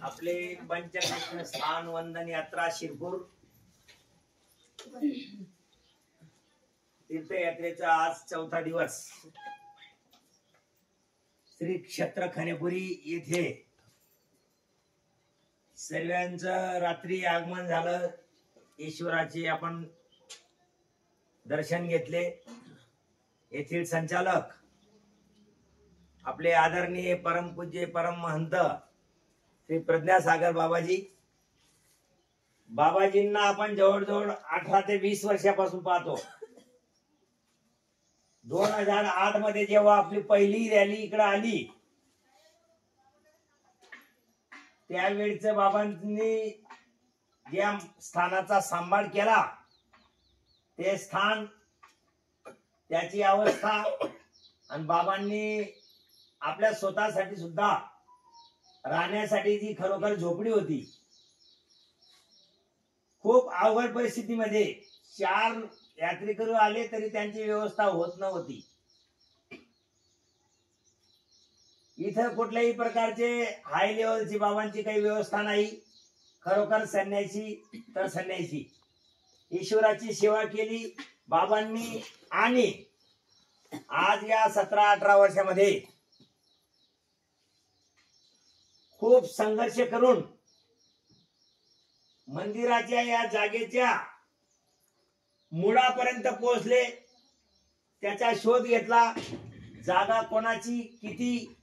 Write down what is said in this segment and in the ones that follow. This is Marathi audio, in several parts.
आपले पंचकृष्ण स्थान वंदन यात्रा शिरपूर तीर्थयात्रेचा आज चौथा दिवस श्री क्षेत्र खानेपुरी येथे सर्वांचं रात्री आगमन झालं। ईश्वराचे आपण दर्शन घेतले। येथील संचालक आपले आदरणीय परमपूज्य परम महंत श्री प्रज्ञासागर बाबाजींना आपण जवळजवळ 18 ते 20 वर्षापासून पाहतो। 2008 मध्ये जेव्हा आपली पहिली रॅली इकडे आली त्यावेळेच बाबांनी ज्या स्थानाचा सांभाळ केला ते स्थान त्याची अवस्था आणि बाबांनी आपल्या स्वतःसाठी सुद्धा राहण्यासाठी जी खरोखर झोपडी होती खूप अवघड परिस्थितीमध्ये 4 यात्रेकरू आले तरी त्यांची व्यवस्था होत नव्हती। इथं कुठल्याही प्रकारचे हाय लेवलची बाबांची काही व्यवस्था नाही। खरोखर संन्यासी तर संन्यासी ईश्वराची सेवा केली बाबांनी आणि आज या 17-18 वर्षामध्ये खूप संघर्ष करून मंदिराच्या या जागेच्या मुळापर्यंत पोहोचले। त्याचा शोध घेतला जागा कोणाची किती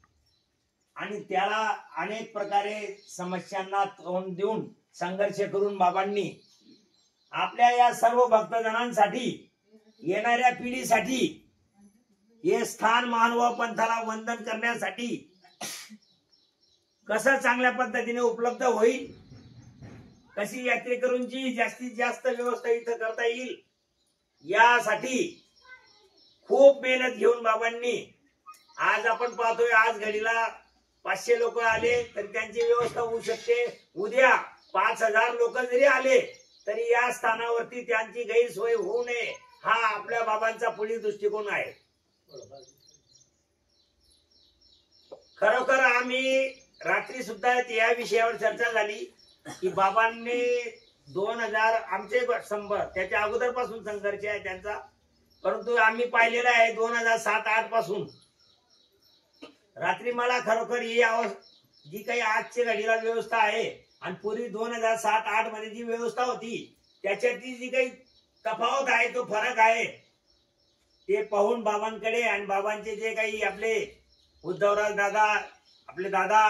आणि त्याला अनेक प्रकारे समस्यांना तोंड देऊन संघर्ष करून बाबांनी आपल्या या सर्व भक्तजनांसाठी येणाऱ्या पिढीसाठी हे स्थान मानव पंथाला वंदन करण्यासाठी कसं चांगल्या पद्धतीने उपलब्ध होईल, कशी यात्रेकरूंची जास्तीत जास्त व्यवस्था इथं करता येईल यासाठी खूप मेहनत घेऊन बाबांनी आज आपण पाहतोय आज घडीला 500 लोक आले तर त्यांची व्यवस्था होऊ शकते। उद्या 5000 लोक जरी आले तरी या स्थानावरती त्यांची गैरसोय होऊ नये हा आपल्या बाबांचा पुढील दृष्टिकोन आहे। खरोखर आम्ही रात्री सुद्धा या विषयावर चर्चा झाली की बाबांनी 2000 आमचे 100 त्याच्या अगोदरपासून संघर्ष आहे त्यांचा, परंतु आम्ही पाहिलेला आहे 2007-8 पासून। रात्री मला खरोखर ही जी काही आजच्या घडीला व्यवस्था आहे आणि पूर्वी 2007-8 मध्ये जी व्यवस्था होती त्याच्यातली जी काही तफावत आहे तो फरक आहे ते पाहून बाबांकडे आणि बाबांचे जे काही आपले उद्धवराज दादा आपले दादा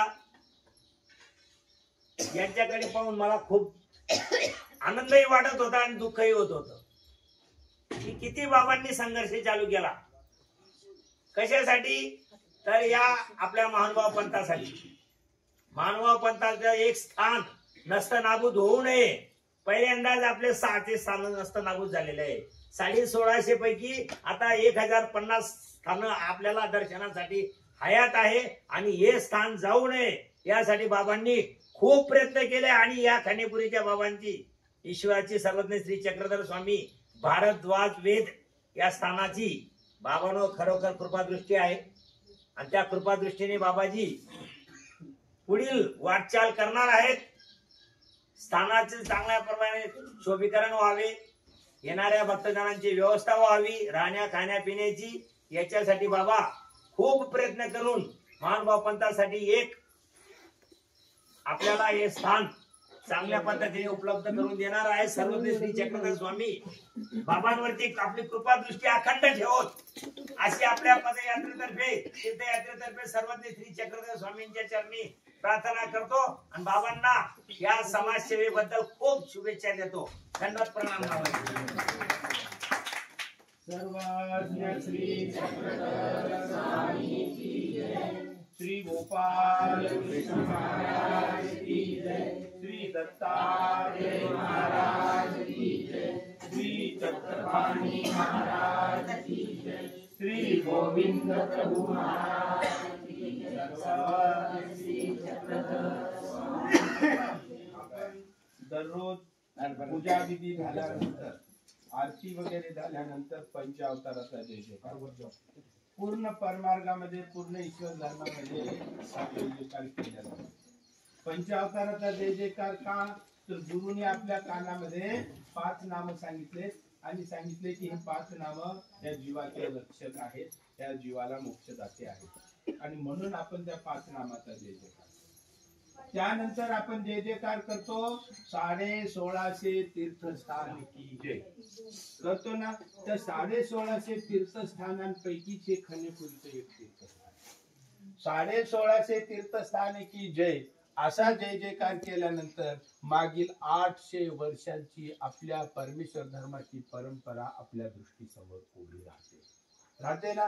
यांच्याकडे पाहून मला खूप आनंदही वाटत होता आणि दुःखही होत होतं की किती बाबांनी संघर्ष चालू केला कशासाठी तर या आपल्या महानुभाव पंथासाठी। महानुभाव पंथाचं एक स्थान नस्तनाबूत होऊ नये पहिल्यांदाच आपले 6 स्थान नस्तनाबूत झालेले आहे। 1650 पैकी आता 1050 स्थान आपल्याला दर्शनासाठी हयात आहे आणि हे स्थान जाऊ नये यासाठी बाबांनी खूप प्रयत्न केले आणि या खानेपुरीच्या बाबांची ईश्वराची सर्वज्ञ श्री चक्रधर स्वामी भारद्वाज वेद या स्थानाची बाबांनो खरोखर कृपादृष्टी आहे आणि त्या कृपादृष्टीने बाबाजी पुढील वाटचाल करणार आहेत। स्थानाचे चांगल्या प्रमाणे शोभीकरण व्हावे, येणाऱ्या भक्तजनांची व्यवस्था व्हावी, राहण्या खाण्या पिण्याची याच्यासाठी बाबा खूप प्रयत्न करून महानुभाव पंथासाठी एक आपल्याला हे स्थान चांगल्या पद्धतीने उपलब्ध करून देणार आहे। सर्वज्ञ श्री चक्रधर स्वामी बाबांवरती आपली कृपादृष्टी अखंड ठेवत अशी आपल्या पदयात्रेतर्फे तीर्थयात्रेतर्फे सर्वज्ञ श्री चक्रधर स्वामींच्या चरणी प्रार्थना करतो आणि बाबांना या समाजसेवेबद्दल खूप शुभेच्छा देतो। धन्यवाद, प्रणाम। सर्वज्ञ श्री चक्रधर स्वामी की जय, श्री गोपाल कृष्ण महाराज की जय, श्री दत्तात्रेय महाराज की जय, श्री चक्रपाणी महाराज की जय, श्री गोविंद प्रभु महाराज की जय। सर्वज्ञ श्री चक्रधर स्वामी। दररोज पूजा विधी झाल्यानंतर आरती वगैरे झाल्यानंतर पंचावताराचा जय जयकार पूर्ण परमार्गामध्ये पूर्ण ईश्वर धर्मामध्ये हा जय जयकार केला जातो. पंचावताराचा जय जयकार का? तर गुरुने आपल्या कानामध्ये 5 नाम सांगितले आणि सांगितले की हे 5 नाम या जीवाचे रक्षक आहेत, त्या जीवाला मोक्षदाते आहेत आणि म्हणून आपण त्या 5 नामाचा जय जयकार. त्यानंतर आपण जय जयकार करतो 1650 तीर्थस्थान की जय करतो ना. तर 1650 तीर्थस्थानांपैकीचे खनेपूरचं एक तीर्थस्थान. 1650 तीर्थस्थान की जय असा जय जयकार केल्यानंतर मागील 800 वर्षांची आपल्या परमेश्वर धर्माची परंपरा आपल्या दृष्टीसमोर उभी राहते ना.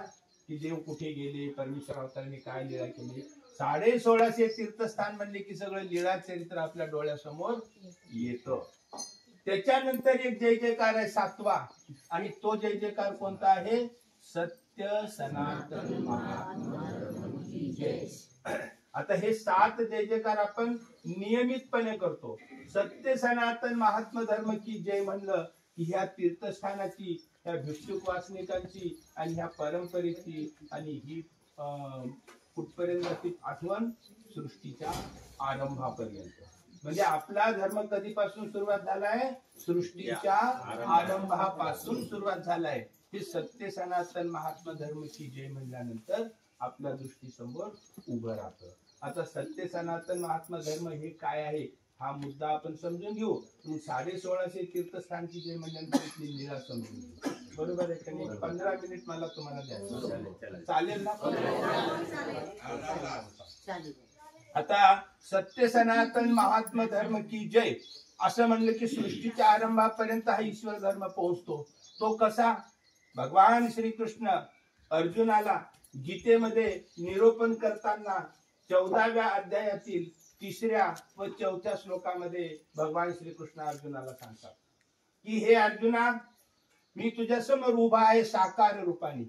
की देव कुठे गेले, परमेश्वर अवताराने काय लीळा केली. 1650 तीर्थस्थान म्हणले की सगळं लीळा चरित्र आपल्या डोळ्यासमोर येतं. त्याच्यानंतर एक जय जयकार आहे 7वा आणि तो जय जयकार कोणता आहे? सत्य सनातन महात्मा की जय. आता हे 7 जय जयकार आपण नियमितपणे करतो. सत्य सनातन महात्मा धर्म की जय म्हणलं की ह्या तीर्थस्थानाची, ह्या भिक्षुक वासनिकांची आणि ह्या परंपरेची आणि ही कुठपर्यंत आठवण सृष्टीच्या आरंभापर्यंत. म्हणजे आपला धर्म कधीपासून सुरुवात झालाय? सृष्टीच्या आरंभापासून सुरुवात झालाय. हे सत्य सनातन महात्मा धर्म की जय म्हणल्यानंतर आपल्या दृष्टीसमोर उभं राहतं. आता सत्य सनातन महात्मा धर्म हे काय आहे हा मुद्दा आपण समजून घेऊ. 1650 तीर्थस्थानची जय म्हणल्यानंतर इथली लीळा समजून घेऊ. बरोबर आहे का नाही? 15 मिनिट मला तुम्हाला द्यायचं चालेल ना? आता सत्य सनातन महात्मा धर्म की जय असं म्हणलं की सृष्टीच्या आरंभापर्यंत हा ईश्वर धर्म पोहोचतो. तो कसा? भगवान श्रीकृष्ण अर्जुनाला गीतेमध्ये निरूपण करताना 14व्या अध्यायातील 3ऱ्या व 4थ्या श्लोकामध्ये भगवान श्रीकृष्ण अर्जुनाला सांगतात की हे अर्जुना, मी तुझ्या समोर उभा आहे साकार रूपाने.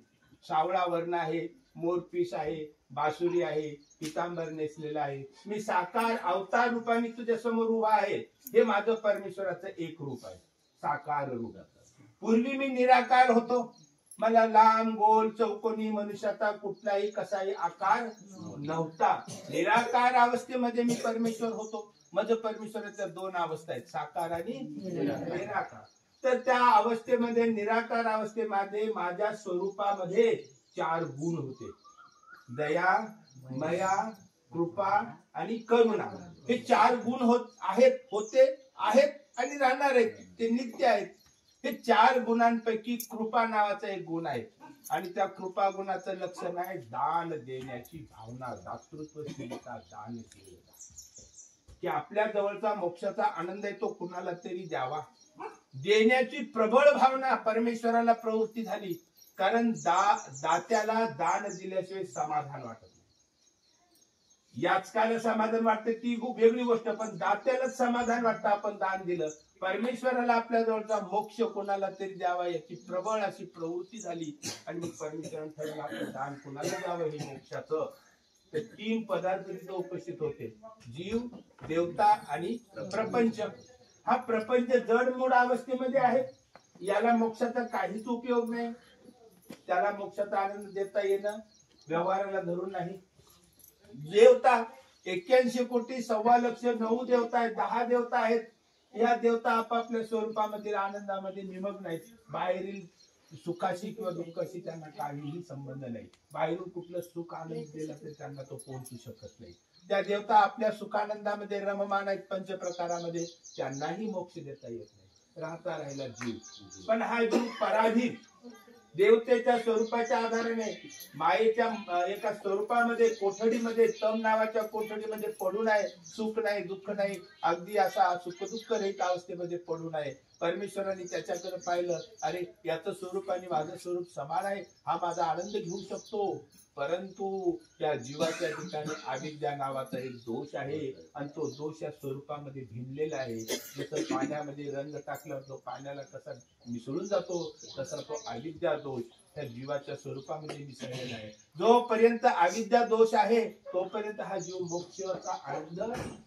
सावळा वर्ण आहे, मोरपीस आहे, बासुरी आहे, पितांबर नेसलेला आहे. मी साकार अवतार रूपाने तुझ्या समोर उभा आहे. हे माझं परमेश्वराचं एक रूप आहे, साकार रूप. पूर्वी मी निराकार होतो. मला लांब गोल चौकोनी मनुष्याचा कुठलाही कसाही आकार नव्हता. निराकार अवस्थेमध्ये मी परमेश्वर होतो. माझं परमेश्वराच्या 2 अवस्था आहेत, साकार आणि निराकार. तर त्या अवस्थेमध्ये, निराकार अवस्थेमध्ये माझ्या स्वरूपामध्ये 4 गुण होते. दया, मया, कृपा आणि करुणा. हे 4 गुण होते आहेत आणि राहणार आहेत. ते नित्य आहेत. हे 4 गुणांपैकी कृपा नावाचा एक गुण आहे आणि त्या कृपा गुणाचं लक्षण आहे दान देण्याची भावना, दातृत्वशीलता, दानशीलता. की आपल्या जवळचा मोक्षाचा आनंद आहे तो कुणाला तरी द्यावा. देण्याची प्रबळ भावना परमेश्वराला प्रवृत्ती झाली. कारण दात्याला दान दिल्याशिवाय समाधान वाटत नाही. याच काला समाधान वाटतं ती खूप वेगळी गोष्ट, पण दात्यालाच समाधान वाटतं आपण दान दिलं. परमेश्वराला आपल्या जवळचा मोक्ष कोणाला तरी द्यावा याची प्रबळ अशी प्रवृत्ती झाली आणि मग परमेश्वराने ठरवलं आपलं दान कोणाला द्यावं हे मोक्षाचं. तर 3 पदार्थ तिथे उपस्थित होते, जीव, देवता आणि प्रपंच. हा प्रपंच जडमूळ अवस्थेमध्ये आहे. याला मोक्षाचा काहीच उपयोग नाही. त्याला मोक्षाचा आनंद देता येणं व्यवहाराला धरून नाही. देवता 81 कोटी 1.25 लक्ष 9 देवता आहेत, 10 देवता आहेत. या देवता आपापल्या स्वरूपामधील आनंदामध्ये निमग्न आहेत. बाहेरील सुखाशी किंवा दुःखाशी त्यांना काहीही संबंध नाही. बाहेरून कुठलं सुख आनंद दिला तरी त्यांना तो पोहोचू शकत नाही. त्या देवता आपल्या सुखानंदामध्ये रममान आहेत पंचप्रकारामध्ये. त्यांनाही मोक्ष देता येत नाही. राहता राहिला जीव. पण हा जीव पराधीन देवतेच्या स्वरूपाच्या आधाराने मायेच्या एका स्वरूपामध्ये कोठडीमध्ये तम नावाच्या कोठडीमध्ये पडून आहे. सुख नाही, दुःख नाही, अगदी असा सुख दुःख रहित अवस्थेमध्ये पडून आहे. परमेश्वराने त्याच्याकडे पाहिलं, अरे याचं स्वरूप आणि माझं स्वरूप समान आहे, हा माझा आनंद घेऊ शकतो. परंतु त्या जीवाच्या ठिकाणी अविद्या नावाचा एक दोष आहे आणि तो दोष या स्वरूपामध्ये भिनलेला आहे. जसं पाण्यामध्ये रंग टाकल्यावर तो पाण्याला कसा मिसळून जातो तसा तो अविद्या दोष त्या जीवाच्या स्वरूपामध्ये मिसळलेला आहे. जोपर्यंत अविद्या दोष आहे तोपर्यंत हा जीव मोक्षाचा आनंद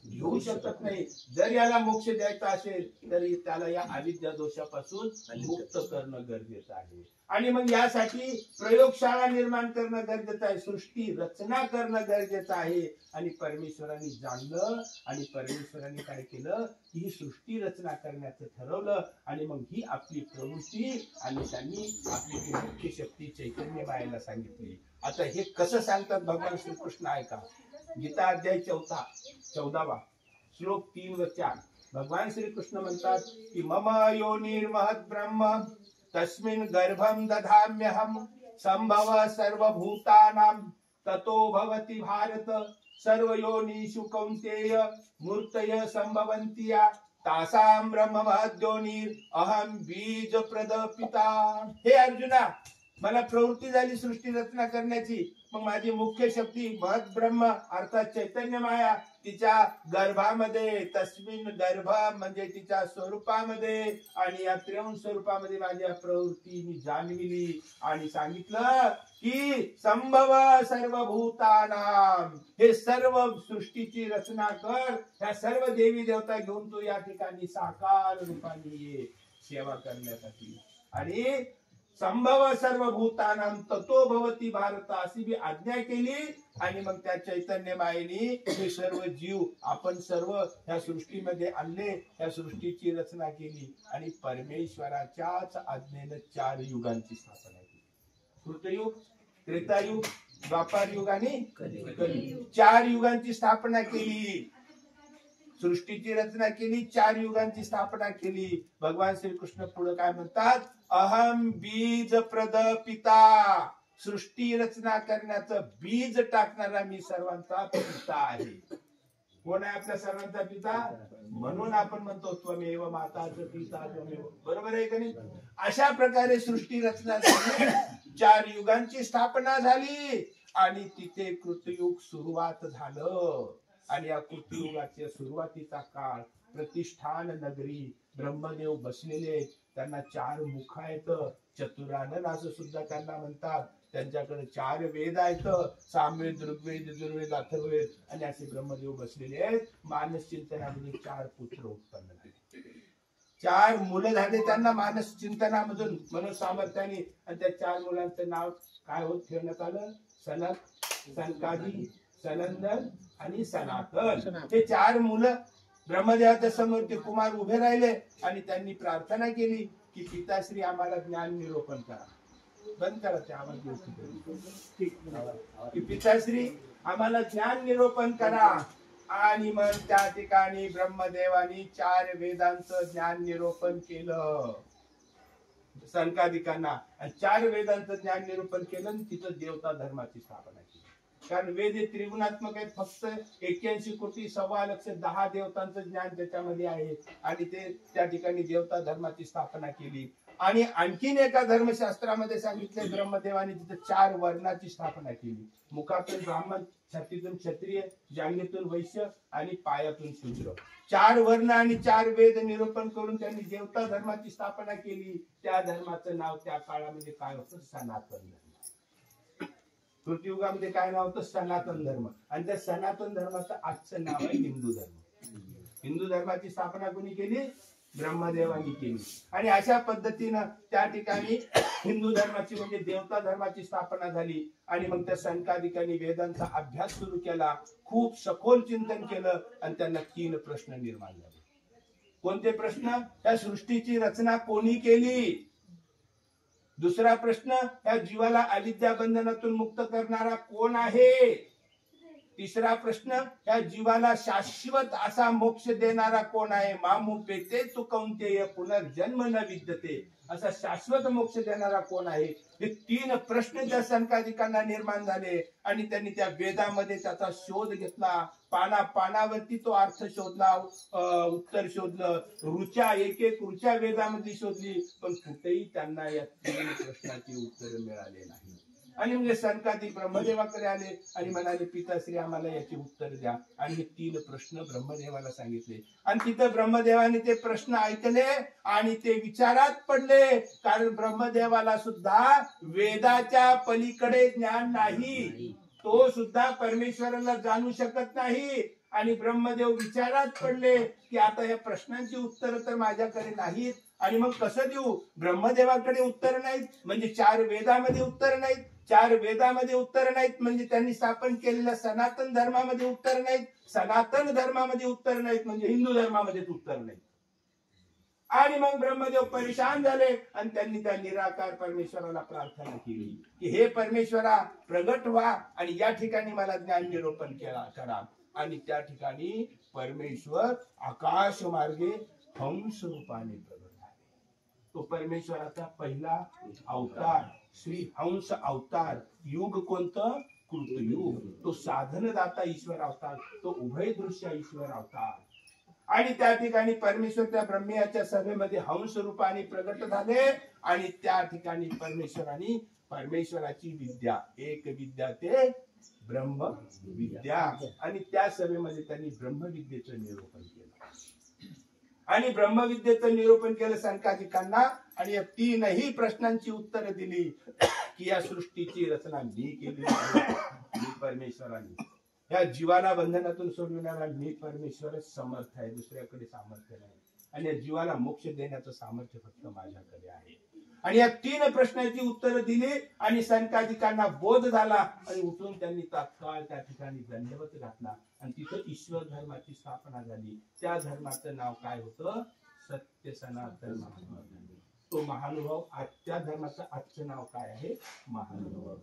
घेऊ शकत नाही. जर याला मोक्ष द्यायचा असेल तरी त्याला या अविद्या दोषापासून मुक्त करणं गरजेचं आहे. आणि मग यासाठी प्रयोगशाळा निर्माण करणं गरजेचं आहे, सृष्टी रचना करणं गरजेचं आहे. आणि परमेश्वरांनी जाणलं आणि परमेश्वरांनी काय केलं की ही सृष्टी रचना करण्याचं ठरवलं. आणि मग ही आपली प्रवृत्ती आणि त्यांनी आपली ती मुख्य शक्ती चैतन्य मायेला सांगितली. आता हे कसं सांगतात भगवान श्रीकृष्ण ऐका. गीता अध्याय 14 श्लोक 3 व 4 भगवान श्रीकृष्ण म्हणतात की मम योनिर्महत् ब्रह्म तस्मिन् गर्भं दधाम्यहं संभव सर्वभूतानां ततो भवति भारत सर्वयोनिषु कौन्तेय मूर्तय संभवन्ति या तासां ब्रह्ममहद्योनिर् अहं बीज प्रदपिता. हे अर्जुना, मला प्रवृत्ती झाली सृष्टी रचना करण्याची. मग माझी मुख्य शक्ती महत् ब्रह्म अर्थात चैतन्य माया तिच्या गर्भामध्ये, तस्मिन गर्भ म्हणजे तिच्या स्वरूपामध्ये आणि या त्रिगुण स्वरूपामध्ये माझ्या प्रवृत्ती मी जाणविली आणि सांगितलं की संभव सर्वभूतानां, हे सर्व सृष्टीची रचना कर. ह्या सर्व देवी देवता घेऊन तू या ठिकाणी साकार रूपाने ये सेवा करण्यासाठी. आणि संभव सर्वभूतानां ततो भवति भारत अशी बी आज्ञा केली. आणि मग त्या चैतन्य मायेने हे सर्व जीव आपण सर्व ह्या सृष्टीमध्ये आणले, त्या सृष्टीची रचना केली आणि परमेश्वराच्याच आज्ञेने 4 युगांची स्थापना केली. कृतयुग, त्रेतायुग, द्वापार युग आणि कलियुग. 4 युगांची स्थापना केली. सृष्टीची रचना केली, 4 युगांची स्थापना केली. भगवान श्रीकृष्ण पुढे काय म्हणतात, अहम बीज प्रदपिता, सृष्टी रचना करण्याचं बीज टाकणारा मी सर्वांचा पिता आहे. कोण आहे आपल्या सर्वांचा पिता? म्हणून आपण म्हणतो त्वमेव माताचं पिता त्वमेव. बरोबर आहे का नाही? अशा प्रकारे सृष्टी रचना झाली, 4 युगांची स्थापना झाली आणि तिथे कृतयुग सुरुवात झालं. आणि या कृतयुगाच्या सुरुवातीचा काळ प्रतिष्ठान नगरी, ब्रह्मदेव बसलेले, त्यांना 4 मुख आहेत, चतुरानन असं सुद्धा त्यांना म्हणतात. त्यांच्याकडे 4 वेद आहेत, सामवेद, ऋग्वेद, यजुर्वेद, अथर्ववेद आणि असे ब्रह्मदेव बसलेले आहेत. मानस चिंतनामध्ये 4 पुत्र उत्पन्न झाले, 4 मुलं झाले त्यांना मानस चिंतनामधून म्हणून सामर्थ्याने. आणि त्या 4 मुलांचं नाव काय होत ठेवण्यात आलं? सनत, सनकादी, सनंदन आणि सनातन. हे 4 मुलं ब्रह्मदेवाच्या समोर ते कुमार उभे राहिले आणि त्यांनी प्रार्थना केली की पिताश्री आम्हाला ज्ञान निरूपण करा. बंद करा ते आवाज की पिताश्री आम्हाला ज्ञान निरूपण करा. आणि मग त्या ठिकाणी ब्रह्मदेवानी 4 वेदांचं ज्ञान निरूपण केलं सनकादिकांना. आणि 4 वेदांचं ज्ञान निरूपण केलं आणि तिथं देवता धर्माची स्थापना केली. कारण वेद हे त्रिगुणात्मक आहेत. फक्त 81 कोटी 1.25 लाख 10 देवतांचं ज्ञान त्याच्यामध्ये आहे. आणि ते त्या ठिकाणी देवता धर्माची स्थापना केली. आणि आणखीन एका धर्मशास्त्रामध्ये सांगितले ब्रह्मदेवाने तिथे 4 वर्णाची स्थापना केली. मुखातून ब्राह्मण, छातीतून क्षत्रिय, जांघेतून वैश्य आणि पायातून शूद्र. 4 वर्ण आणि 4 वेद निरूपण करून त्यांनी देवता धर्माची स्थापना केली. त्या धर्माचं नाव त्या काळामध्ये काय होतं? सनातन धर्म. कृतयुगामध्ये काय नाव होतं? सनातन धर्म. आणि त्या सनातन धर्माचं आजचं नाव आहे हिंदू धर्म. हिंदू धर्माची स्थापना कोणी केली? ब्रह्मदेवानी केली. आणि अशा पद्धतीनं त्या ठिकाणी हिंदू धर्माची म्हणजे देवता धर्माची स्थापना झाली. आणि मग त्या संकादिकांनी वेदांचा अभ्यास सुरू केला, खूप सखोल चिंतन केलं आणि त्यांना 3 प्रश्न निर्माण झाले. कोणते प्रश्न? त्या सृष्टीची रचना कोणी केली? दुसरा प्रश्न, या जीवाला अविद्या बंधनातून मुक्त करणारा कोण आहे? तिसरा प्रश्न, या जीवाला शाश्वत असा मोक्ष देणारा कोण आहे? मामुपेते तु कौन्तेय पुनर्जन्म न विद्यते, असा शाश्वत मोक्ष देणारा कोण आहे? हे 3 प्रश्न त्या संकादिकांना निर्माण झाले. आणि त्यांनी त्या वेदामध्ये त्याचा शोध घेतला. पानावरती तो अर्थ शोधला, उत्तर शोधलं. ऋचा एक ऋचा वेदामध्ये शोधली, पण कुठेही त्यांना या 3 प्रश्नाची उत्तर मिळाले नाही. आणि म्हणजे सनकादिक ब्रह्मदेवाकडे आले आणि म्हणाले पिताश्री आम्हाला याचे उत्तर द्या. आणि हे 3 प्रश्न ब्रह्मदेवाला सांगितले. आणि तिथं ब्रह्मदेवाने ते प्रश्न ऐकले आणि ते विचारात पडले. कारण ब्रह्मदेवाला सुद्धा वेदाच्या पलीकडे ज्ञान नाही. तो सुद्धा परमेश्वराला जाणू शकत नाही. आणि ब्रह्मदेव विचारात पडले की आता या प्रश्नांची उत्तर तर माझ्याकडे नाहीत आणि मग कसं देऊ. ब्रह्मदेवाकडे उत्तर नाहीत म्हणजे 4 वेदामध्ये उत्तर नाहीत. 4 वेदामध्ये उत्तर नाहीत म्हणजे त्यांनी स्थापन केलेल्या सनातन धर्मामध्ये उत्तर नाहीत. सनातन धर्मामध्ये उत्तर नाहीत म्हणजे हिंदू धर्मामध्ये उत्तर नाहीत. आणि मग ब्रह्मदेव परेशान झाले आणि त्यांनी त्या निराकार परमेश्वराला प्रार्थना केली की हे परमेश्वरा प्रगट व्हा आणि या ठिकाणी मला ज्ञान निरूपण करा. आणि त्या ठिकाणी परमेश्वर आकाश मार्गे हंस रूपाने प्रगट झाले. तो परमेश्वराचा पहिला अवतार श्री हंस अवतार. युग कोणतं? कृतयुग. तो साधनदाता ईश्वर अवतार, तो उभय दृश्य ईश्वर अवतार. आणि त्या ठिकाणी परमेश्वर त्या ब्रह्म्याच्या सभेमध्ये हंस रूपाने प्रगट झाले. आणि त्या ठिकाणी परमेश्वराची विद्या एक विद्या ते ब्रह्म विद्या. आणि त्या सभेमध्ये त्यांनी ब्रह्मविद्येचं निरूपण केलं. आणि ब्रह्मविद्येचं निरूपण केलं सनकादिकांना. आणि या 3ही प्रश्नांची उत्तरं दिली की या सृष्टीची रचना मी केली मी परमेश्वराने. या जीवाला बंधनातून सोडविणारा मी परमेश्वरच समर्थ आहे, दुसऱ्याकडे सामर्थ्य नाही. आणि या जीवाला मोक्ष देण्याचं सामर्थ्य फक्त माझ्याकडे आहे. आणि या 3 प्रश्नांची उत्तरं दिली आणि सनकादिकांना बोध झाला. आणि उठून त्यांनी तात्काळ त्या ठिकाणी दंडवत घातला आणि तिथं ईश्वर धर्माची स्थापना झाली. त्या धर्माचं नाव काय होतं? सत्य सनातन महात्मा. तो महानुभाव त्या धर्माचं आजचं नाव काय आहे? महानुभाव.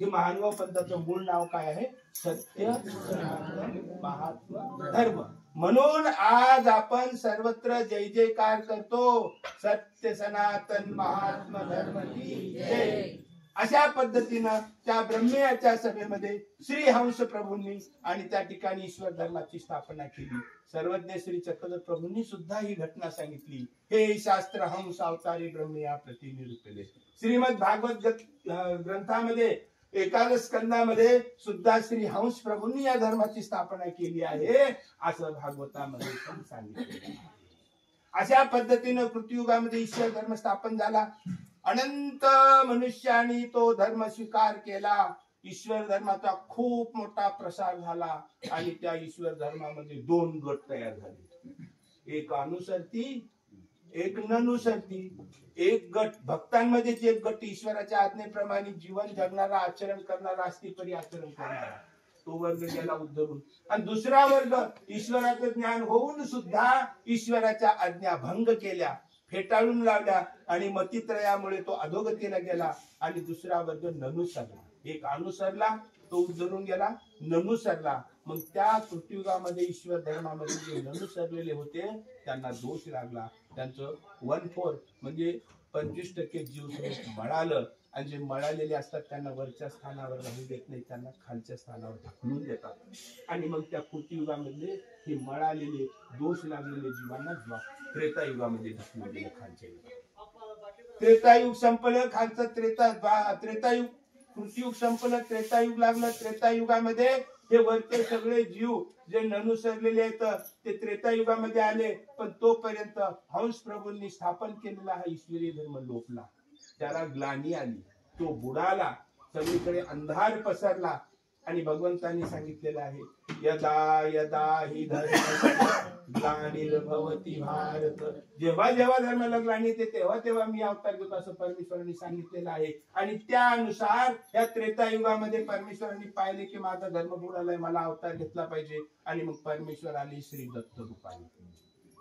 हे महानुभाव पंथाचं मूळ नाव काय आहे? सत्य सनातन महात्मा धर्म. म्हणून आज आपण सर्वत्र जय जयकार करतो. सत्य सनातन महात्मा धर्म की जय. अशा पद्धतीनं त्या ब्रह्म्याच्या सभेमध्ये श्री हंस प्रभूंनी आणि त्या ठिकाणी ईश्वर धर्माची स्थापना केली. सर्वज्ञ श्री चक्रधर प्रभूंनी सुद्धा ही घटना सांगितली. हे शास्त्र हंस अवतारी ब्रह्मया प्रतिनिरूपले. श्रीमद भागवत ग्रंथामध्ये 11 स्कंदामध्ये सुद्धा श्री हंस प्रभूंनी या धर्माची स्थापना केली आहे असं भागवतामध्ये पण सांगितलं. अशा पद्धतीनं कृतयुगामध्ये ईश्वर धर्म स्थापन झाला. अनंत मनुष्याने तो धर्म स्वीकार केला. ईश्वर धर्माचा खूप मोठा प्रसार झाला. आणि त्या ईश्वर धर्मामध्ये 2 गट तयार झाले. एक अनुसरती, एक ननुसरती. एक गट भक्तांमध्येच एक गट ईश्वराच्या आज्ञेप्रमाणे जीवन जगणारा, आचरण करणारा, अस्तिपरी आचरण करणारा, तो वर्ग गेला उद्धरून. आणि दुसरा वर्ग ईश्वराचं ज्ञान होऊन सुद्धा ईश्वराच्या आज्ञा भंग केल्या, फेटाळून लावल्या आणि मतित्रयामुळे तो अधोगतीला गेला. आणि दुसरा वर्ग ननुसरला. एक अनुसरला, तो उद्धरून गेला. ननुसरला, मग त्या कृतयुगामध्ये ईश्वर धर्मामध्ये जे ननुसरलेले होते त्यांना दोष लागला. त्यांचं 1/4 म्हणजे 25% जीव मळालं. आणि जे मळालेले असतात त्यांना वरच्या स्थानावर राहू देत नाही, त्यांना खालच्या स्थानावर ढकलून देतात. आणि मग त्या कृतयुगामध्ये हे मळालेले दोष लागलेले जीवांना त्रेतायुगामध्ये ढकलून दिलं. खालच्या युगात त्रेतायुग संपलं, खालचं त्रेतायुग कृतयुग संपलं, त्रेतायुग लागलं. त्रेतायुगामध्ये हे वरचे सगळे जीव जे ननुसरलेले आहेत ते त्रेतायुगामध्ये आले. पण तोपर्यंत हंस प्रभूंनी स्थापन केलेला हा ईश्वरी धर्म लोपला. त्याला ग्लानी आली, तो बुडाला, सगळीकडे अंधार पसरला. आणि भगवंतांनी सांगितलेलं आहे यदा यदा हि धर्म ग्लानिर्भवति भारत. जेव्हा जेव्हा धर्माला ग्लानी येते तेव्हा तेव्हा मी अवतार घेतो असं परमेश्वरांनी सांगितलेलं आहे. आणि त्यानुसार या त्रेतायुगामध्ये परमेश्वरांनी पाहिले की माझा धर्म बुडालाय, मला अवतार घेतला पाहिजे. आणि मग परमेश्वर आले श्री दत्त रूपाने.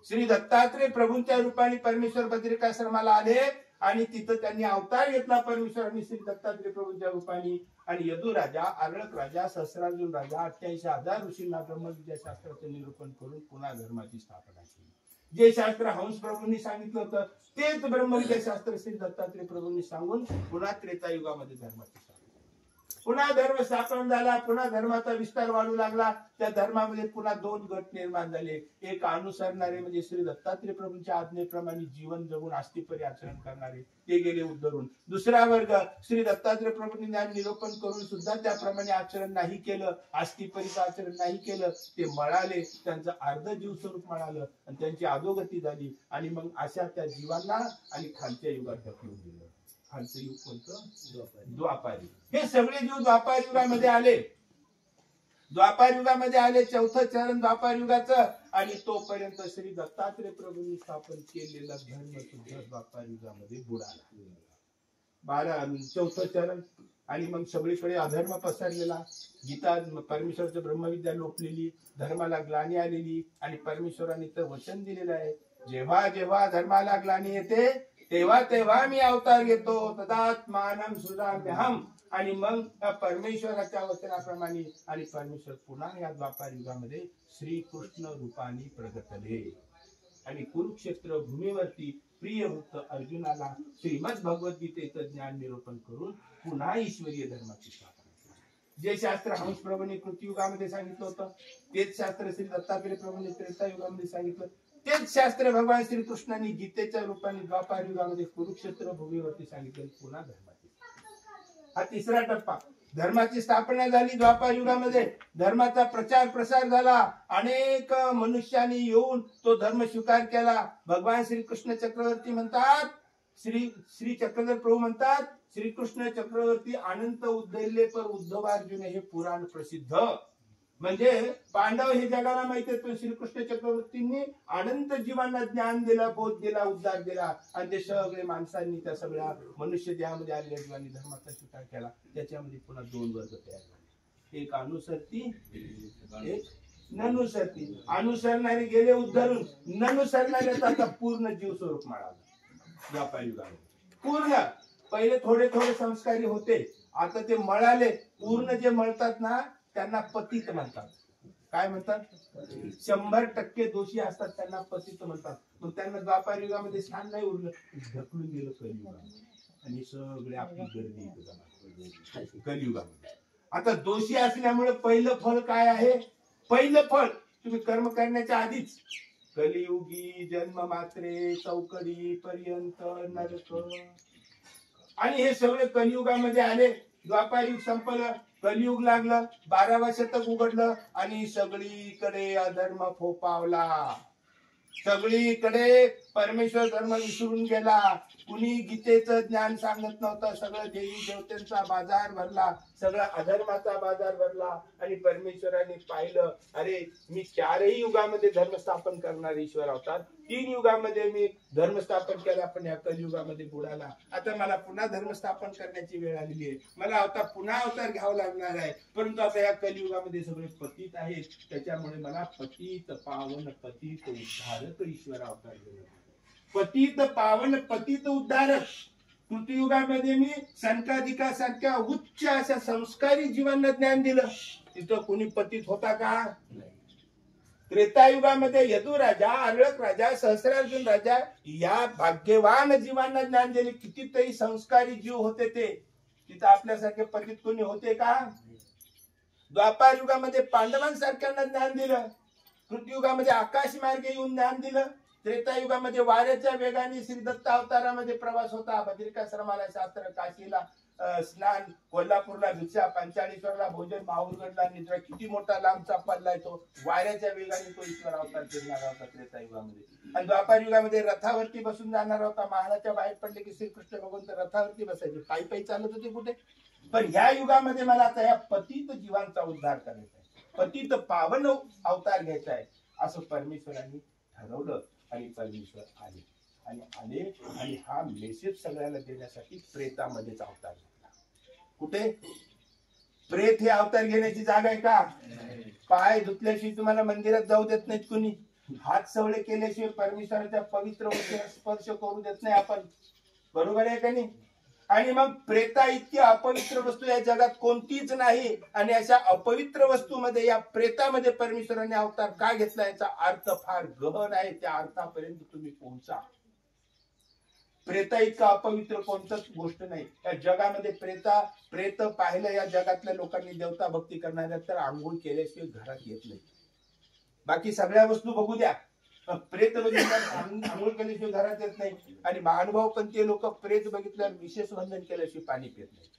श्री दत्तात्रय प्रभूंच्या रूपाने परमेश्वर बद्रिकाश्रमाला आले आणि तिथं त्यांनी अवतार घेतला परमेश्वरांनी श्री दत्तात्रय प्रभूंच्या रूपाने. आणि यदू राजा, आरळक राजा, सहस्रार्जुन राजा 88,000 ऋषींना ब्रह्मविद्या शास्त्राचं निरूपण करून पुन्हा धर्माची स्थापना केली. जे शास्त्र हंस प्रभूंनी सांगितलं होतं तेच ब्रह्मविद्या शास्त्र श्री दत्तात्रय प्रभूंनी सांगून पुन्हा त्रेतायुगामध्ये धर्माची स्थापना. पुन्हा धर्म स्थापन झाला, पुन्हा धर्माचा विस्तार वाढू लागला. त्या धर्मामध्ये पुन्हा 2 गट निर्माण झाले. एक अनुसरणारे म्हणजे श्री दत्तात्रय प्रभूंच्या आज्ञेप्रमाणे जीवन जगून आस्तिपरी आचरण करणारे, ते गेले उद्धरून. दुसरा वर्ग श्री दत्तात्रय प्रभूंनी ज्ञान निरूपण करून सुद्धा त्याप्रमाणे आचरण नाही केलं, आस्तिपरीचं आचरण नाही केलं, ते मळाले. त्यांचं अर्ध जीव स्वरूप मळालं आणि त्यांची अधोगती झाली. आणि मग अशा त्या जीवांना आणि खालच्या युगात ढकलून दिलं. खालचं युग कोणतं? द्वापारी. हे सगळे जीव द्वापार युगामध्ये आले. द्वापार युगामध्ये आले. चौथं चरण द्वापार युगाचं. आणि तोपर्यंत श्री दत्तात्रय प्रभूंनी स्थापन केलेला धर्म सुद्धा द्वापार युगामध्ये बुडाला. चौथं चरण. आणि मग सगळीकडे अधर्म पसरलेला. गीता परमेश्वरचं ब्रह्मविद्या लोपलेली, धर्माला ग्लानी आलेली. आणि परमेश्वरांनी तर वचन दिलेलं आहे, जेव्हा जेव्हा धर्माला ग्लानी येते तेव्हा तेव्हा मी अवतार घेतो, तदात्मानं सृजाम्यहम्. आणि मग परमेश्वराच्या वचनाप्रमाणे आणि परमेश्वर पुन्हा या द्वापार युगामध्ये श्रीकृष्ण रूपाने प्रगटले. आणि कुरुक्षेत्र भूमीवरती प्रियभक्त अर्जुनाला श्रीमद भगवद्गीतेचं ज्ञान निरूपण करून पुन्हा ईश्वरीय धर्माची स्थापना. जे शास्त्र हंस प्रभूंनी कृतियुगामध्ये सांगितलं होतं, तेच शास्त्र श्री दत्तात्रय प्रभूंनी त्रेता युगामध्ये सांगितलं. तेच शास्त्र भगवान श्रीकृष्णांनी गीतेच्या रूपाने द्वापार युगामध्ये कुरुक्षेत्र भूमीवरती सांगितले. पुन्हा धर्माची. हा तिसरा टप्पा. धर्माची स्थापना झाली द्वापार युगामध्ये. धर्माचा प्रचार प्रसार झाला. अनेक मनुष्यांनी येऊन तो धर्म स्वीकार केला. भगवान श्रीकृष्ण चक्रवर्ती म्हणतात, श्री चक्रधर प्रभू म्हणतात, श्रीकृष्ण चक्रवर्ती अनंत उद्धरले पर उद्धवार्जुन, हे पुराण प्रसिद्ध. म्हणजे पांडव हे जगाला माहिती आहे, पण श्रीकृष्ण चक्रवर्तींनी अनंत जीवांना ज्ञान दिला, बोध दिला, उद्धार दिला. आणि ते सगळे माणसांनी, त्या सगळ्या मनुष्य देहामध्ये आलेल्या जीवांनी धर्माचा स्वीकार केला. त्याच्यामध्ये पुन्हा 2 वर्ग तयार झाले. एक अनुसरती, एक ननुसरती. अनुसरणारे गेले उद्धरून, ननुसरणाऱ्याचा आता पूर्ण जीव स्वरूप मिळाला द्वापार युगामध्ये. पूर्ण. पहिले थोडे थोडे संस्कारी होते, आता ते मळाले. पूर्ण जे मळतात ना त्यांना पतित म्हणतात. काय म्हणतात? 100% दोषी असतात त्यांना पतित म्हणतात. मग त्यांना द्वापार युगामध्ये स्थान नाही उरलं, ढकलून गेलं कलियुगामध्ये. आणि सगळे आपली गर्दी कलियुगामध्ये. आता दोषी असल्यामुळे पहिलं फळ काय आहे? पहिलं फळ तुम्ही कर्म करण्याच्या आधीच, कलियुगी जन्म मात्रे चौकडी पर्यंत नरक. आणि हे सगळे कलियुगामध्ये आले. द्वापार युग संपलं, कलियुग लागलं, 12वं शतक उघडलं आणि सगळीकडे अधर्म फोपावला. सगळीकडे परमेश्वर धर्म विसरून गेला. कुणी गीतेचं ज्ञान सांगत नव्हतं. सगळं देवी देवतांचा बाजार भरला, सगळा अधर्माचा बाजार भरला. आणि परमेश्वराने पाहिलं, अरे मी 4ही युगामध्ये धर्म स्थापन करणार ईश्वर अवतार, 3 युगामध्ये मी धर्म स्थापन केला, पण या कलियुगामध्ये बुडाला. आता मला पुन्हा धर्म स्थापन करण्याची वेळ आलेली आहे. मला आता पुन्हा अवतार घ्यावा लागणार आहे. परंतु आता या कलियुगामध्ये सगळे पतित आहेत. त्याच्यामुळे मला पतित पावन पतित उद्धारक ईश्वर अवतार घ्यावा. पतित पावन पतित उद्धारक. कृतियुगामध्ये मी संकाधिकासारख्या उच्च अशा संस्कारी जीवांना ज्ञान दिलं. तिथं कोणी पतित होता का? त्रेतायुगामध्ये यदुराजा, अर्ळक राजा, सहस्रार्जुन राजा या भाग्यवान जीवांना ज्ञान दिले. कितीतरी संस्कारी जीव होते ते. तिथं आपल्यासारखे पतित कोणी होते का? द्वापार युगामध्ये पांडवांसारख्यांना ज्ञान दिलं. कृतयुगामध्ये आकाश मार्गे येऊन ज्ञान दिलं. त्रेतायुगामध्ये वाऱ्याच्या वेगाने श्री दत्त अवतारामध्ये प्रवास होता. बद्रिकाश्रमाला शास्त्र, काशीला स्नान, कोल्हापूरला भिक्षा, पंचाळेश्वरला भोजन, माहूरगडला निद्रा. किती मोठा लांबचा पल्ला तो. वाऱ्याच्या वेगाने तो ईश्वर अवतार फिरणारा होता त्रेतायुगामध्ये. आणि द्वापार युगामध्ये रथावरती बसून जाणारा होता. महालाच्या बाहेर पडले की श्रीकृष्ण भगवंत रथावरती बसायचे. पायी पायी चालत होते कुठे. पण ह्या युगामध्ये मला आता या पतित जीवांचा उद्धार करायचा आहे, पतित पावन अवतार घ्यायचा आहे, असं परमेश्वरांनी ठरवलं. आणि परमेश्वर आले आणि हा मेसेज सगळ्यांना देण्यासाठी प्रेतामध्येच अवतार घेतला. कुठे? प्रेत हे अवतार घेण्याची जागा आहे का? पाय धुतल्याशिवाय तुम्हाला मंदिरात जाऊ देत नाहीत कुणी. हात सवळे केल्याशिवाय परमेश्वराच्या पवित्र वस्तूला स्पर्श करू देत नाही आपण. बरोबर आहे का नाही? आणि मग प्रेता इतकी अपवित्र वस्तू या जगात कोणतीच नाही. आणि अशा अपवित्र वस्तूमध्ये, या प्रेतामध्ये परमेश्वराने अवतार का घेतला याचा अर्थ फार गहन आहे. त्या अर्थापर्यंत तुम्ही पोहोचा. प्रेता इतका अपवित्र कोणतंच गोष्ट नाही या जगामध्ये. प्रेत पाहिलं या जगातल्या लोकांनी देवता भक्ती करणाऱ्या तर आंघोळ केल्याशिवाय घरात येत नाही. बाकी सगळ्या वस्तू बघू द्या, प्रेत बघितल्यावर आंघोळ केल्याशिवाय घरात येत नाही. आणि महानुभाव पण ते लोक प्रेत बघितल्यावर विशेष वंदन केल्याशिवाय पाणी पित नाही.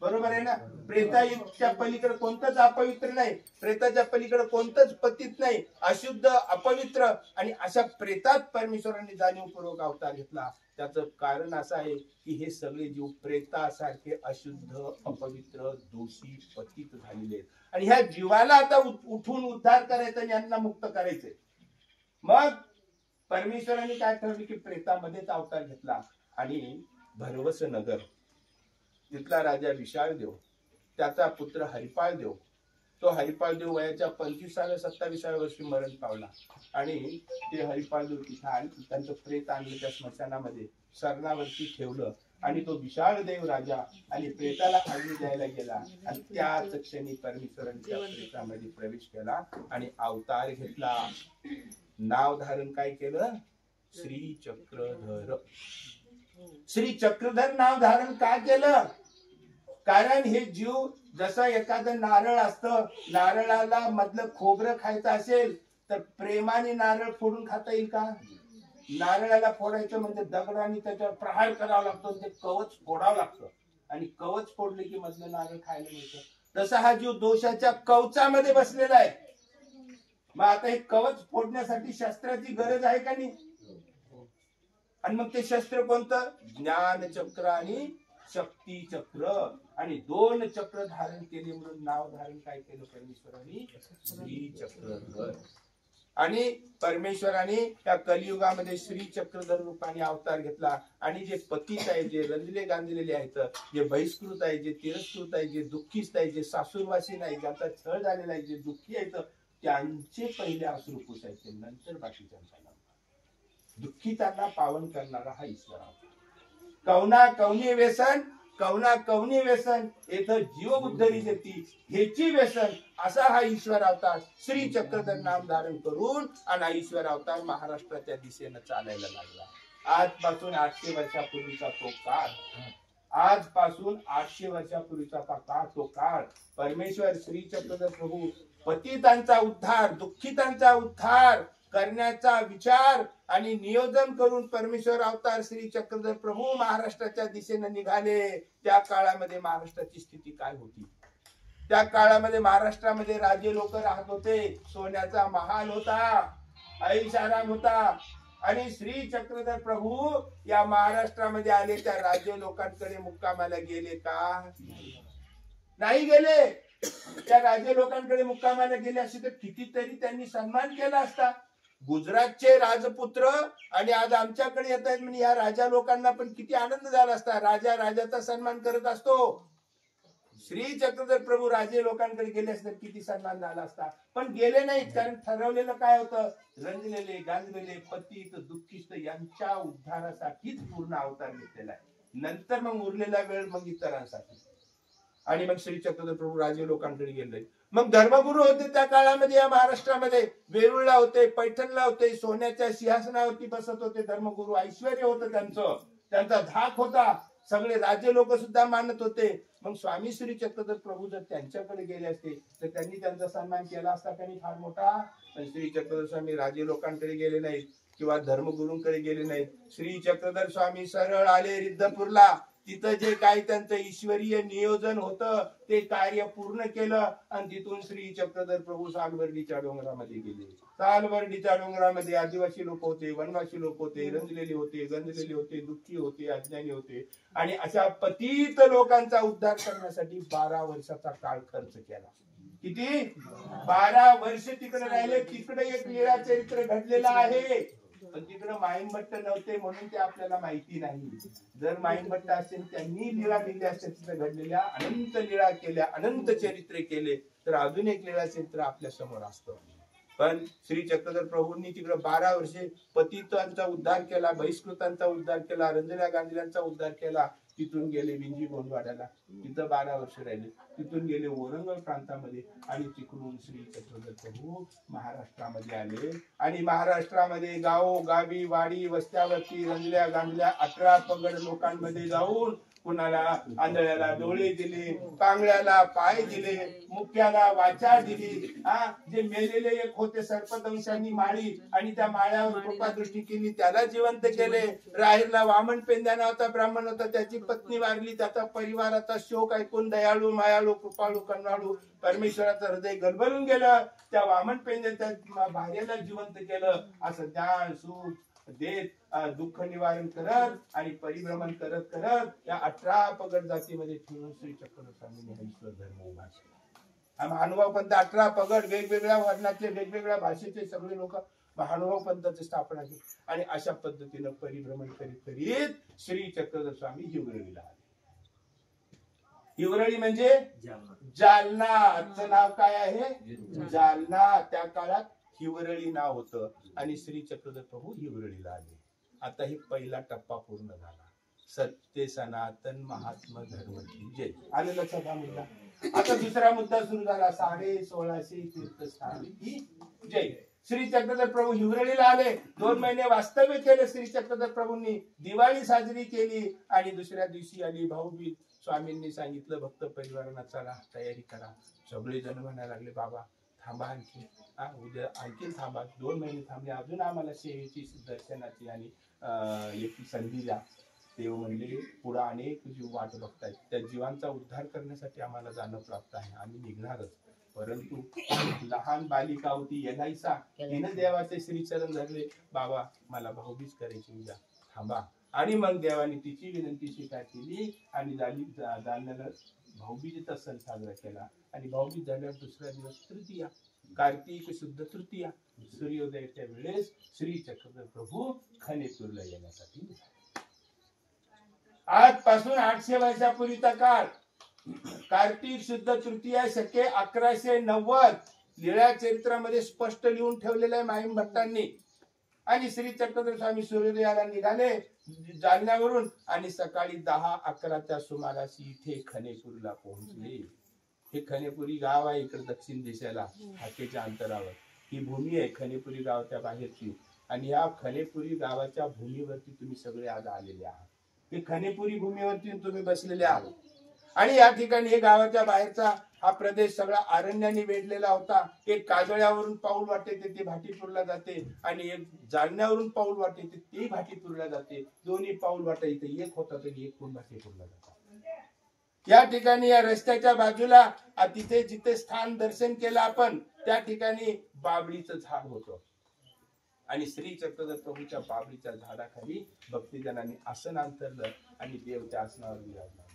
बरोबर आहे ना. प्रेताच्या पलीकडे कोणतंच अपवित्र नाही, प्रेताच्या पलीकडे कोणतंच पतित नाही, अशुद्ध अपवित्र. आणि अशा प्रेतात परमेश्वरांनी जाणीवपूर्वक अवतार घेतला. त्याचं कारण असं आहे की हे सगळे जीव प्रेतासारखे अशुद्ध अपवित्र दोषी पतित झालेले आहेत. आणि ह्या जीवाला आता उठून उद्धार करायचा आणि यांना मुक्त करायचंय. मग परमेश्वरांनी काय ठरवलं की प्रेतामध्येच अवतार घेतला. आणि भरवस नगर तिथला राजा विशाळ देव, त्याचा पुत्र हरिपाळ देव, तो हरिपाळ देव वयाच्या 25-27 वर्षी मरण पावला. आणि ते हरिपाळ देव तिथं आणि त्यांचं प्रेत आणलं त्या स्मशानामध्ये सरणावरती ठेवलं. आणि तो विशाळ देव राजा आणि प्रेताला अग्नी द्यायला गेला. आणि त्याच क्षणी परमेश्वराने त्या प्रेतामध्ये प्रवेश केला आणि अवतार घेतला. नाव धारण काय केलं? श्री चक्रधर. श्री चक्रधर नाव धारण का केलं? कारण हे जीव जसं एखादं नारळ असतं, नारळाला मधलं खोबरं खायचं असेल तर प्रेमाने नारळ फोडून खाता येईल का? नारळाला फोडायचं म्हणजे दगडाने त्याच्यावर प्रहार करावा लागतो, ते कवच फोडावं लागतं. आणि कवच फोडले की मधलं नारळ खायला मिळतं. तसा हा जीव दोषाच्या कवचामध्ये बसलेला आहे. मग आता हे कवच फोडण्यासाठी शस्त्राची गरज आहे का नाही? आणि मग ते शस्त्र कोणतं? ज्ञान चक्र आणि शक्ती चक्र. आणि 2 चक्र धारण केले म्हणून नाव धारण काय केलं परमेश्वरांनी? श्री चक्रधर. आणि परमेश्वराने त्या कलियुगामध्ये श्री चक्रधर रूपाने अवतार घेतला. आणि जे पतित आहे, जे रंजले गांजलेले आहेत, जे बहिष्कृत आहे, जे तिरस्कृत आहे, जे दुःखीत आहे, जे सासूरवासी नाही, ज्याचा छळ झालेला आहे, जे दुःखी आहेत, त्यांचे पहिले अश्रू पुसायचे, नंतर बाकीच्यांचा. दुःखितांना पावन करणारा हा ईश्वर आहे. कवना कवनी व्यसन, कवना कवनी व्यसन, येथे जीव उद्धरी देती हेची व्यसन, असा हा ईश्वर अवतार श्री चक्रधर नाम धारण करून आणि हा ईश्वर अवतार महाराष्ट्राच्या दिशेने चालायला लागला. आजपासून 800 वर्षापूर्वीचा तो काळ, आजपासून 800 वर्षापूर्वीचा काळ, तो काळ परमेश्वर श्री चक्रधर प्रभू पतितांचा उद्धार, दुःखितांचा उद्धार करण्याचा विचार आणि नियोजन करून परमेश्वर अवतार श्री चक्रधर प्रभू महाराष्ट्राच्या दिशेने निघाले. त्या काळामध्ये महाराष्ट्राची स्थिती काय होती? त्या काळामध्ये महाराष्ट्रामध्ये राजे लोक राहत होते, सोन्याचा महाल होता, ऐशाराम होता. आणि श्री चक्रधर प्रभू या महाराष्ट्रामध्ये आले, त्या राज्य लोकांकडे मुक्कामाला गेले का? नाही गेले. त्या राज्य लोकांकडे मुक्कामाला गेले असते तर कितीतरी त्यांनी सन्मान केला असता. गुजरातचे राजपुत्र आणि आज आमच्याकडे येत आहेत म्हणजे या राजा लोकांना पण किती आनंद झाला असता. राजा राजाचा सन्मान करत असतो. श्री चक्रधर प्रभू राजे लोकांकडे गेले असते किती सन्मान झाला असता. पण गेले नाहीत, कारण ठरवलेलं काय होतं? रंजलेले गांजलेले पतित दुःखित यांच्या उद्धारासाठीच पूर्ण अवतार घेतलेला आहे. नंतर मग उरलेला वेळ मग इतरांसाठी. आणि मग श्री चक्रधर प्रभू राजे लोकांकडे गेले. मग धर्मगुरू होते त्या काळामध्ये या महाराष्ट्रामध्ये. वेरूळला होते, पैठणला होते, सोन्याच्या सिंहासनावरती बसत होते धर्मगुरू. ऐश्वर्य होतं त्यांचं, त्यांचा धाक होता, सगळे राज्य लोक सुद्धा मानत होते. मग स्वामी श्री चक्रधर प्रभू जर त्यांच्याकडे गेले असते तर त्यांनी त्यांचा सन्मान केला असता त्यांनी फार मोठा. पण श्री चक्रधर स्वामी राजे लोकांकडे गेले नाहीत किंवा धर्मगुरूंकडे गेले नाहीत. श्री चक्रधर स्वामी सरळ आले रिद्धपूरला. तिथं जे काही त्यांचं ईश्वरीय नियोजन होतं ते कार्य पूर्ण केलं. आणि तिथून श्री चक्रधर प्रभू सालबर्डीच्या डोंगरामध्ये गेले. सालबर्डीच्या डोंगरामध्ये आदिवासी लोक होते, वनवासी लोक होते, रंजलेले होते, गंजलेले होते, दुःखी होते, अज्ञानी होते. आणि अशा पतित लोकांचा उद्धार करण्यासाठी 12 वर्षाचा काळ खर्च केला. किती? 12 वर्ष तिकडे राहिले. तिकडे एक लीळा चरित्र घडलेलं आहे, पण तिकडे माईंभट्ट नव्हते म्हणून ते आपल्याला माहिती नाही. जर माईंभट्ट असेल त्यांनी लीळा लिहिल्या असते, तिथे घडलेल्या अनंत लीळा केल्या, अनंत चरित्रे केले तर अजून एक लीळा चरित्र आपल्या समोर असतं. पण श्री चक्रधर प्रभूंनी तिकडे 12 वर्षे पतितांचा उद्धार केला, बहिष्कृतांचा उद्धार केला, रंजल्या गांजल्यांचा उद्धार केला. तिथून गेले विंजी गोंदवाड्याला, तिथं 12 वर्ष राहिले. तिथून गेले वरंगळ प्रांतामध्ये आणि तिकडून श्री चक्रधर प्रभू महाराष्ट्रामध्ये आले. आणि महाराष्ट्रामध्ये गावो गावी वाडी वस्त्यावरती रंजल्या गांजल्या 18 पगड लोकांमध्ये जाऊन कुणाला आंधळ्याला डोळे दिले, पांगळ्याला पाय दिले, मुक्याला वाचा दिली. जे मेलेले एक होते सर्पदंशांनी माळी आणि त्या माळ्यावर कृपादृष्टी केली, त्याला जिवंत केले. राहीरला वामन पेंद्या नावाचा ब्राह्मण होता, त्याची पत्नी वारली. त्याचा परिवाराचा शोक ऐकून दयाळू मायाळू कृपाळू करुणाळू परमेश्वराचं हृदय गलबलून गेलं. त्या वामन पेंद्याच्या भार्याला जिवंत केलं. असं ज्ञान सुख देत दुःख निवारण करत आणि परिभ्रमण करत करत या 18 पगड जातीमध्ये ठेवून श्री चक्रधर स्वामींनी हा ईश्वर धर्म उभा केला. हा महानुभाव पंथ 18 पगड वेगवेगळ्या वर्णाचे वेगवेगळ्या भाषेचे सगळे लोक महानुभाव पंथाची स्थापना केली. आणि अशा पद्धतीनं परिभ्रमण करीत करीत श्री चक्रधर स्वामी हिवरळीला आले. हिवरळी म्हणजे जालना. आजचं नाव काय आहे? जालना. त्या काळात हिवरळी नाव होतं आणि श्री चक्रधर प्रभू हिवरळीला आले. आता ही पहिला टप्पा पूर्ण झाला. सत्य सनातन महात्मा धर्म की जय. आले लक्षात हा मुद्दा. आता दुसरा मुद्दा सुरू झाला. 1650 तीर्थस्थानी की जय. श्री चक्रधर प्रभू हिवरळीला आले. 2 महिने वास्तव्य केले श्री चक्रधर प्रभूंनी. दिवाळी साजरी केली आणि दुसऱ्या दिवशी आली भाऊबीज. स्वामींनी सांगितलं भक्त परिवारांना चला तयारी करा. सगळे जण म्हणायला लागले बाबा थांबा आणखी, उद्या आणखी थांबा. 2 महिने थांबले, अजून आम्हाला सेवेची दर्शनाची आणि याची संधी द्या. देव म्हणले पुढे अनेक जीव वाट बघतायत, त्या जीवांचा उद्धार करण्यासाठी आम्हाला जाणं प्राप्त आहे, आम्ही निघणारच. परंतु लहान बालिका होती एलाईसा, तिने देवाचे श्रीचरण धरले. बाबा मला भाऊबीज करायची उद्या, थांबा. आणि मग देवाने तिची विनंती स्वीकार केली आणि जालन्याला भाऊबीजेचा सण साजरा केला. आणि भाऊबीज झाल्यावर दुसरा दिवस तृतीया, कार्तिक शुद्ध तृतीया, सूर्योदयाच्या वेळेस श्री चक्रधर प्रभू खनेपूरला येण्यासाठी निघाले. आजपासून 800 वर्षापूर्वीचा काळ. कार्तिक शुद्ध तृतीया शके 1190 लीळा चरित्रामध्ये स्पष्ट लिहून ठेवलेलं आहे माईम भट्टांनी. आणि श्री चक्रधर स्वामी सूर्योदयाला निघाले जालन्यावरून आणि सकाळी 10-11च्या सुमारास इथे खनेपूरला पोहोचले. हे खनेपुरी गाव आहे इकडे दक्षिण दिशेला हाकेच्या अंतरावर. ही भूमी आहे खनेपुरी गावाच्या बाहेरची. आणि या खनेपुरी गावाच्या भूमीवरती तुम्ही सगळे आज आलेले आहात. हे खनेपुरी भूमीवरती तुम्ही बसलेले आहात. आणि या ठिकाणी हे गावाच्या बाहेरचा हा प्रदेश सगळा अरण्याने वेढलेला होता. एक काजळ्यावरून पाऊल वाटे ते भाटीपूरला जाते आणि एक जालन्यावरून पाऊल वाटे ते भाटीपूरला जाते. दोन्ही पाऊल वाटा इथे एक होता तरी एक कोण भाटीपूरला जातात. या ठिकाणी या रस्त्याच्या बाजूला तिथे जिथे स्थान दर्शन केलं आपण त्या ठिकाणी बाबळीचं झाड होतं. आणि श्री चक्रधर प्रभूच्या बाबळीच्या झाडाखाली भक्तजनांनी आसन अंतरलं आणि देव त्या आसनावर विराजमान.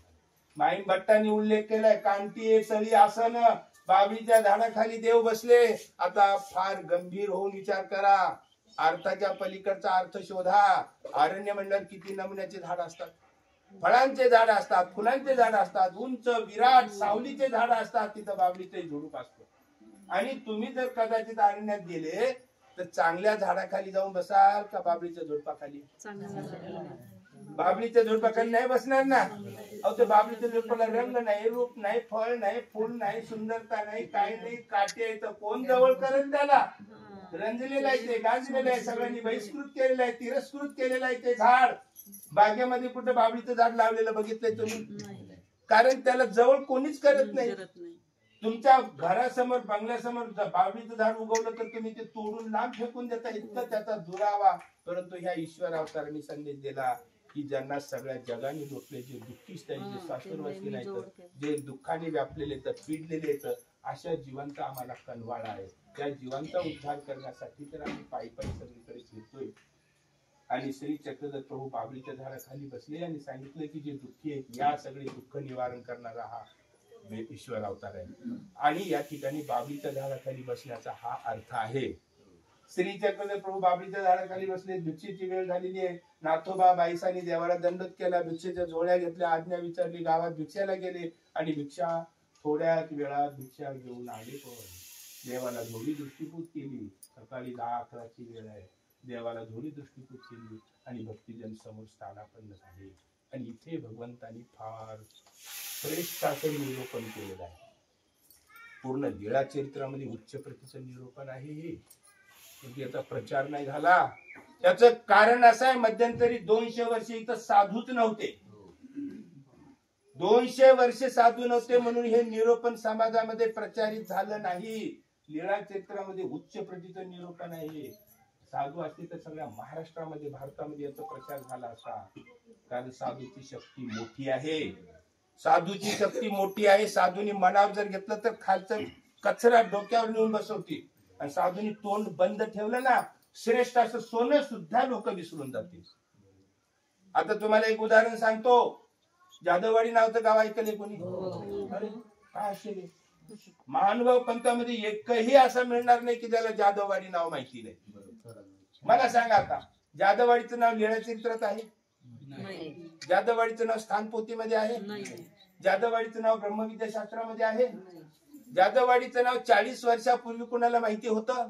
माईन भट्टांनी उल्लेख केलाय कांती चळी आसन, बाबळीच्या झाडाखाली देव बसले. आता फार गंभीर होऊन विचार करा. अर्थाच्या पलीकडचा अर्थ शोधा. अरण्य मंडळ किती नमुन्याचे झाड असतात, फळांचे झाड असतात, फुलांचे झाड असतात, उंच विराट सावलीचे झाड असतात. तिथं बाबळीचे झुडूप असतो. आणि तुम्ही जर कदाचित अरण्यात गेले तर चांगल्या झाडाखाली जाऊन बसाल का बाबळीच्या झुडपाखाली? बाबळीच्या झुडपाखाली नाही बसणार ना. अहो ते बाबळीच्या झुडपाला रंग नाही, रूप नाही, फळ नाही, फुल नाही, सुंदरता नाही, काही नाही, काटे आहे तर कोण जवळ करेल त्याला? रंजलेलं आहे ते, गाजलेलं आहे, सगळ्यांनी बहिष्कृत केलेलं आहे, तिरस्कृत केलेलं आहे ते झाड. बागेमध्ये कुठं बाबळीचं झाड लावलेलं बघितलंय तुम्ही? कारण त्याला जवळ कोणीच करत नाही. तुमच्या घरासमोर बंगल्यासमोर बाबळीचं झाड उगवलं तर तुम्ही ते तोडून लांब फेकून देता, इतकं त्याचा दुरावा. परंतु ह्या ईश्वर अवतारांनी संदेश दिला की ज्यांना सगळ्या जगाने लोटले, जे दुःखी जे सासुरवासी नाहीत, जे दुःखाने व्यापलेले तर पिडलेले आहेत, अशा जीवांचा आम्हाला कनवाळा आहे. त्या जीवांचा उद्धार करण्यासाठी तर आम्ही पायी पायी सगळीकडे फिरतोय. आणि श्री चक्रधर प्रभू बाबळीच्या झाडाखाली बसले आणि सांगितलं की जे दुःखी आहेत या सगळे दुःख निवारण करणारा हा ईश्वर अवतार आहे. आणि या ठिकाणी बाबळीच्या झाडाखाली बसण्याचा हा अर्थ आहे. श्री चक्रधर प्रभू बाबळीच्या झाडाखाली बसले. भिक्षेची वेळ झालेली आहे. नाथोबा बाईसांनी देवाला दंडोत केला, भिक्षेच्या झोळ्या घेतल्या, आज्ञा विचारली, गावात भिक्षाला गेले आणि भिक्षा थोड्याच वेळात भिक्षा घेऊन आले. पण देवाला थोडी दृष्टीपूत केली. सकाळी 10-11ची वेळ आहे. देवाला थोडी दृष्टीपूत केली आणि भक्तिजन समोर स्थानापन्न झाले. आणि इथे भगवंतांनी फार श्रेष्ठ असं निरूपण केलेलं आहे. पूर्ण लीळा चरित्रामध्ये उच्च प्रतीचं निरूपण आहे हे. याचा प्रचार नाही झाला. त्याचं कारण असं आहे, मध्यंतरी 200 वर्ष इथं साधूच नव्हते. 200 वर्ष साधू नव्हते म्हणून हे निरूपण समाजामध्ये प्रचारित झालं नाही. लीळा चरित्रामध्ये उच्च प्रतीचं निरूपण आहे. साधू असते तर सगळ्या महाराष्ट्रामध्ये, भारतामध्ये याचा प्रचार झाला असता. कारण साधूची शक्ती मोठी आहे. साधूची शक्ती मोठी आहे. साधूनी मनावर जर घेतलं तर खालचं कचरा डोक्यावर नेऊन बसवते. आणि साधूनी तोंड बंद ठेवलं ना, श्रेष्ठ असं सोनं सुद्धा लोक विसरून जातील. आता तुम्हाला एक उदाहरण सांगतो. जाधववाडी नावचं गाव ऐकले कोणी? अरे काय असेल, महानुभाव पंथामध्ये एकही असं मिळणार नाही की ज्याला जाधववाडी नाव माहिती नाही. मला सांगा आता, जाधववाडीचं नाव लीळा चरित्रात आहे? जाधववाडीचं नाव स्थानपोथीमध्ये आहे? जाधववाडीचं नाव ब्रह्मविद्याशास्त्रामध्ये आहे? जाधववाडीचं नाव 40 वर्षापूर्वी कुणाला माहिती होतं?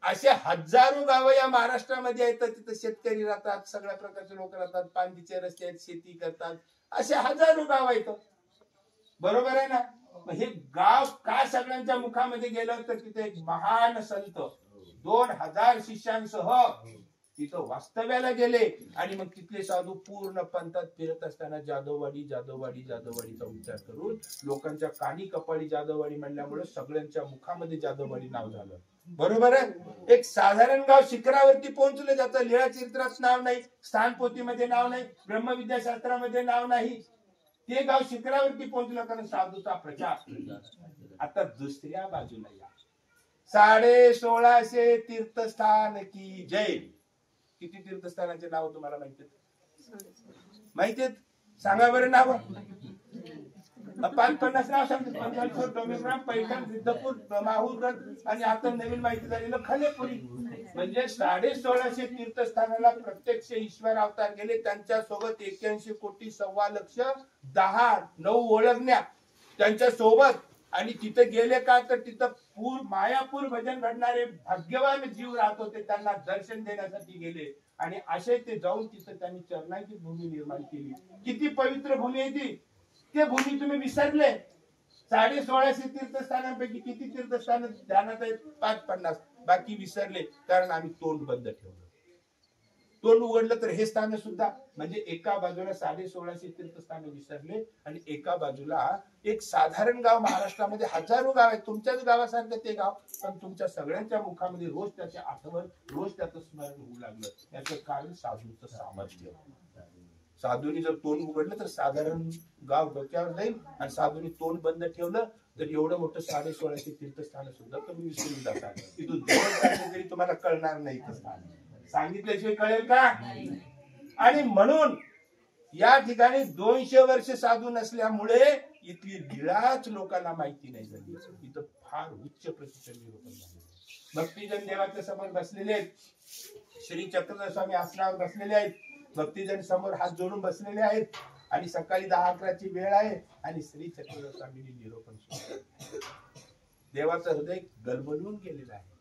असे हजारो गावं या महाराष्ट्रामध्ये आहेत. तिथं शेतकरी राहतात, सगळ्या प्रकारचे लोक राहतात, पांदीचे रस्ते आहेत, शेती करतात, असे हजारो गाव आहेत. बरोबर आहे ना? हे गाव का सगळ्यांच्या मुखामध्ये गेलं तर तिथे एक महान संत 2000 शिष्यांसह तिथं वास्तव्याला गेले. आणि मग तिथले साधू पूर्ण पंथात फिरत असताना जाधववाडी जाधववाडी जाधववाडीचा उच्चार करून लोकांच्या कानी कपाळी जाधववाडी म्हणल्यामुळे सगळ्यांच्या मुखामध्ये जाधववाडी नाव झालं. बरोबर आहे? एक साधारण गाव शिखरावरती पोहोचलं जातं. लीळा चरित्रात नाव नाही, स्थानपोथीमध्ये नाव नाही, ब्रह्मविद्याशास्त्रामध्ये नाव नाही. ते गाव शिखरावरती पोहोचलं कारण साधूचा प्रचार. आता दुसऱ्या बाजूला या, 1650 तीर्थस्थान की जय. किती तीर्थस्थानांचे नाव तुम्हाला माहितीत? सांगा बरं नाव. 50 नाव सांगतो. पंढरपूर, डोंगरगाव, पैठण, सिद्धपूर, माहूरगड आणि आता नवीन माहिती झालेलं खलेपुरी. म्हणजे 1650 तीर्थस्थानाला प्रत्यक्ष ईश्वर अवतार गेले. त्यांच्या सोबत 81 कोटी 1.25 लक्ष 9 ओळखण्या त्यांच्या सोबत. आणि तिथे गेले का तर तिथं मायापूर भजन घडणारे भाग्यवान जीव राहत होते, त्यांना दर्शन देण्यासाठी गेले. आणि असे ते जाऊन तिथं त्यांनी चरणाची भूमी निर्माण केली. किती पवित्र भूमी आहे ती. ते भूमी तुम्ही विसरले. 1650 तीर्थस्थानांपैकी किती तीर्थस्थान ध्यानात आहेत? 5-50. बाकी विसरले कारण आम्ही तोंड बंद ठेवलं. तोंड उघडलं तर हे स्थान सुद्धा, म्हणजे एका बाजूला 1650 तीर्थस्थान विसरले आणि एका बाजूला एक साधारण गाव. महाराष्ट्रामध्ये हजारो गाव आहेत. तुमच्याच गावासारखं ते गाव, पण तुमच्या सगळ्यांच्या मुखामध्ये रोज त्याचे आठवण, रोज त्याचं स्मरण होऊ लागलं. याचं कारण साधूचं सामर्थ्य. साधूनी जर तोंड उघडलं तर साधारण गाव डोक्यावर जाईल. आणि साधूनी तोंड बंद ठेवलं तर एवढं मोठं 1650 तीर्थस्थान सुद्धा तुम्ही विसरून जाता. तिथून तरी तुम्हाला कळणार नाही. सांगितल्याशिवाय कळेल का? आणि म्हणून या ठिकाणी 200 वर्ष साधू नसल्यामुळे इथली लीळाच लोकांना माहिती नाही झाली. इथं फार उच्च प्रतीचं निरूपण झालं. भक्तीजन देवाच्या समोर बसलेले आहेत. श्री चक्रधर स्वामी आसनावर बसलेले आहेत. भक्तीजन समोर हात जोडून बसलेले आहेत. आणि सकाळी 10-11ची वेळ आहे आणि श्री चक्रधर स्वामींनी निरूपण सुरू. देवाचं हृदय गलबलून गेलेलं आहे.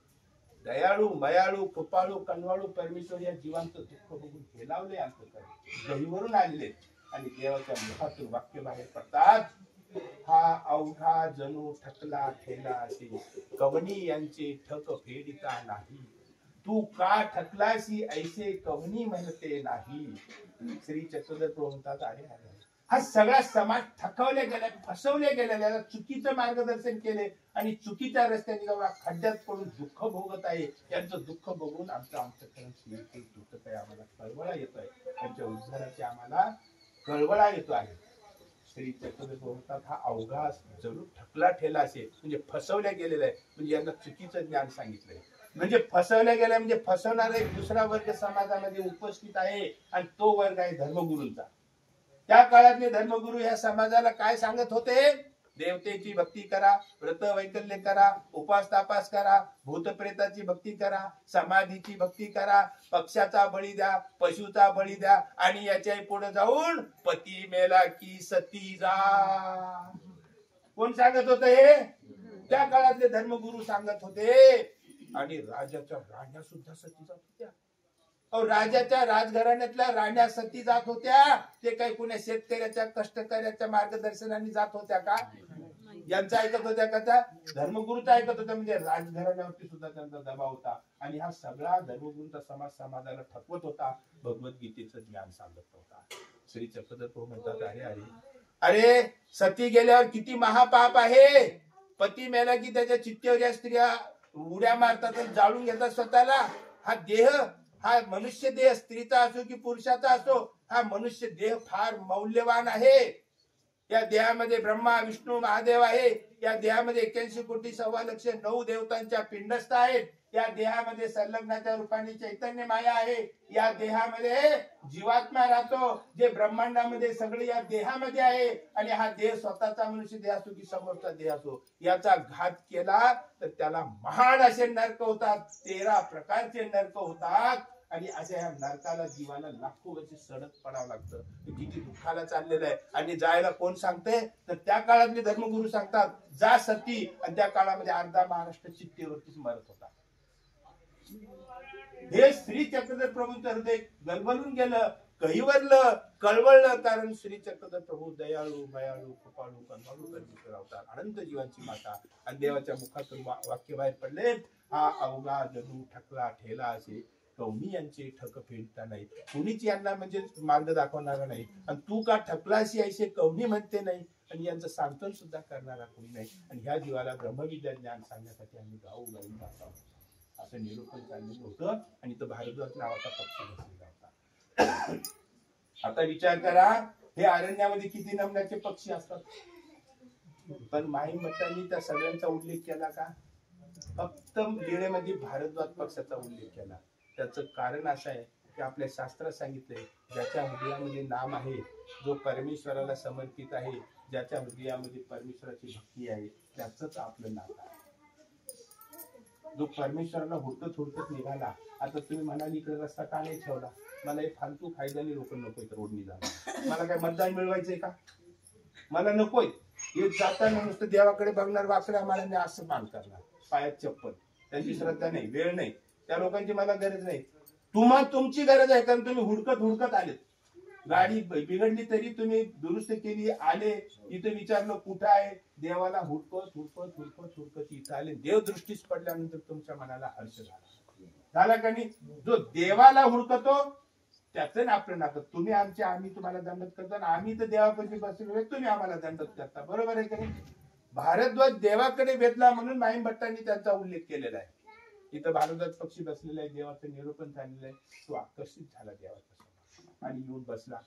दयाळू, मयाळू, कृपाळू, कनवाळू परमेश्वर या जीवांचं दुःख बघून हेलावले अंतकरण. गहीवरून आलेले आणि देवाच्या मुखातून वाक्य बाहेर पडतात. हा अवघा जणू ठकला ठेला असे, कवनी यांचे ठक फेडिता नाही. तू का ठकलासी ऐसे कवनी म्हणते नाही. श्री चक्रधर म्हणतात, अरे हा सगळा समाज ठकवले गेला, फसवले गेलेला, चुकीचं मार्गदर्शन केले आणि चुकीच्या रस्त्याने जाऊन खड्ड्यात पडून दुःख भोगत आहे. यांचं दुःख बघून आमचं अंतःकरण तुटत आहे. आम्हाला कळवळा येतोय. त्यांच्या उद्धाराची आम्हाला कळवळा येतो आहे. श्री चक्रधर बोलतात, हा अवघा जरूर ठकला ठेला असेल, म्हणजे फसवल्या गेलेला आहे. म्हणजे यांना चुकीचं ज्ञान सांगितलंय. म्हणजे फसवल्या गेल्या म्हणजे फसवणारा एक दुसरा वर्ग समाजामध्ये उपस्थित आहे आणि तो वर्ग आहे धर्मगुरूंचा. त्या काळातले धर्मगुरू ह्या समाजाला काय सांगत होते? देवतेची भक्ती करा, व्रत वैकल्य करा, उपास तापास करा, भूतप्रेताची भक्ती करा, समाधीची भक्ती करा, पक्षाचा बळी द्या, पशुचा बळी द्या आणि याच्या पुढे जाऊन पती मेला की सती जा. कोण सांगत होत हे? त्या काळातले धर्मगुरू सांगत होते. आणि राजाच्या राण्या सुद्धा सती जात होत्या. अहो राजाच्या राजघराण्यातल्या राण्या सती जात होत्या, ते काही कुण्या शेतकऱ्याच्या कष्टकऱ्याच्या मार्गदर्शनाने जात होत्या का? यांचं ऐकत होत्या का? त्या धर्मगुरूचा ऐकत होत्या. म्हणजे राजघराण्यावरती सुद्धा त्यांचा दबाव होता. आणि हा सगळा धर्मगुरूंचा समाजाला ठपवत होता, भगवद्गीतेचं ज्ञान सांगत होता. श्री चक्रधर प्रभू म्हणतात, अरे अरे अरे, सती गेल्यावर किती महापाप आहे. पती मेला की त्याच्या चित्तेवर या स्त्रिया उड्या मारतात आणि जाळून घेतात स्वतःला. हा देह, हा मनुष्य देह, स्त्रीचा असो की पुरुषाचा असो, हा मनुष्य देह फार मौल्यवान आहे. या देहामध्ये ब्रह्मा विष्णू महादेव आहे. या देहामध्ये 81 कोटी 1.25 लक्ष 9 देवतांच्या पिंडस्थ आहेत. या देहामध्ये संलग्नाच्या रूपाने चैतन्य माया आहे. या देहामध्ये जीवात्मा राहतो, जे ब्रह्मांडामध्ये सगळे या देहामध्ये आहे. आणि हा देह स्वतःचा मनुष्य देह असो की समोरचा देह असो, याचा घात केला तर त्याला महान असे नरक होतात. 13 प्रकारचे नरक होतात. आणि अशा ह्या नरकाला जीवाला लाखो वर्ष सडत पडावं लागतं. किती दुःखाला चाललेलं आहे. आणि जायला कोण सांगते? तर त्या काळातले धर्मगुरू सांगतात, जा सती. आणि त्या काळामध्ये अर्धा महाराष्ट्र चित्तेवरतीच मरत होता. हे श्री चक्रधर प्रभूंचं हृदय गलबलून गेलं, कहिवरलं, कळवळलं. कारण श्री चक्रधर प्रभू दयाळू, भयाळू, कृपाळू, करुणाळू परमेश्वर अवतार, अनंत जीवांची माता. आणि देवाच्या मुखातून वाक्य बाहेर पडले, हा अवघा जणू ठकला ठेला असे, कवनी यांचे ठक फेडता नाही. कुणीच यांना म्हणजे मार्ग दाखवणारा नाही. आणि तू का ठकलाशी ऐसे कवनी म्हणते नाही. आणि यांचं सांत्वन सुद्धा करणारा कोणी नाही. आणि ह्या जीवाला ब्रह्मविद्या ज्ञान सांगण्यासाठी आम्ही गाऊ गाऊन जातो, असं निरूपण चाललेलं होतं. आणि तो भारद्वाज नावाचा पक्षी बसलेला होता. आता विचार करा, हे अरण्यामध्ये किती नमण्याचे पक्षी असतात. पण माई मठांनी त्या सगळ्यांचा उल्लेख केला का? फक्त लीळेमध्ये भारद्वाज पक्षाचा उल्लेख केला. त्याचं कारण असं आहे की आपल्या शास्त्रात सांगितलंय, ज्याच्या हृदयामध्ये नाम आहे, जो परमेश्वराला समर्पित आहे, ज्याच्या हृदयामध्ये परमेश्वराची भक्ती आहे, त्याच आपलं नाम आहे. जो परमेश्वराला हुडकत निघाला. आता तुम्ही म्हणाल इकडे रस्ता का नाही ठेवला, मला हे फालतू फायद्याने लोक नकोय रोडनी जाणार, मला काय मतदान मिळवायचंय का, मला नकोय. हे जाताना नुसतं देवाकडे बघणार, वाकड्या माराने असं मान करणार, पायात चप्पल. त्यांची श्रद्धा नाही, वेळ नाही, त्या लोकांची मला गरज नाही. तुमची गरज आहे, कारण तुम्ही हुडकत आलेत. गाडी बिघडली तरी तुम्ही दुरुस्त केली, आले इथे, विचारलं कुठं आहे, देवाला हुडकत इथं आले. देव दृष्टीस पडल्यानंतर तुमच्या मनाला हर्ष झाला का नाही? जो देवाला हुडकतो त्याचं आपलं नातं. तुम्ही आम्ही तुम्हाला दंडत करता, आम्ही तर देवापाशी बसलो, तुम्ही आम्हाला दंडत करता. बरोबर आहे का नाही? भारद्वाज देवाकडे वेधला म्हणून माईम भट्टांनी त्यांचा उल्लेख केलेला आहे. इथं भारद्वाज पक्षी बसलेला आहे, देवाचं निरूपण झालेलं आहे. तो आकर्षित झाला देवाच्या समोर आणि येऊन बसला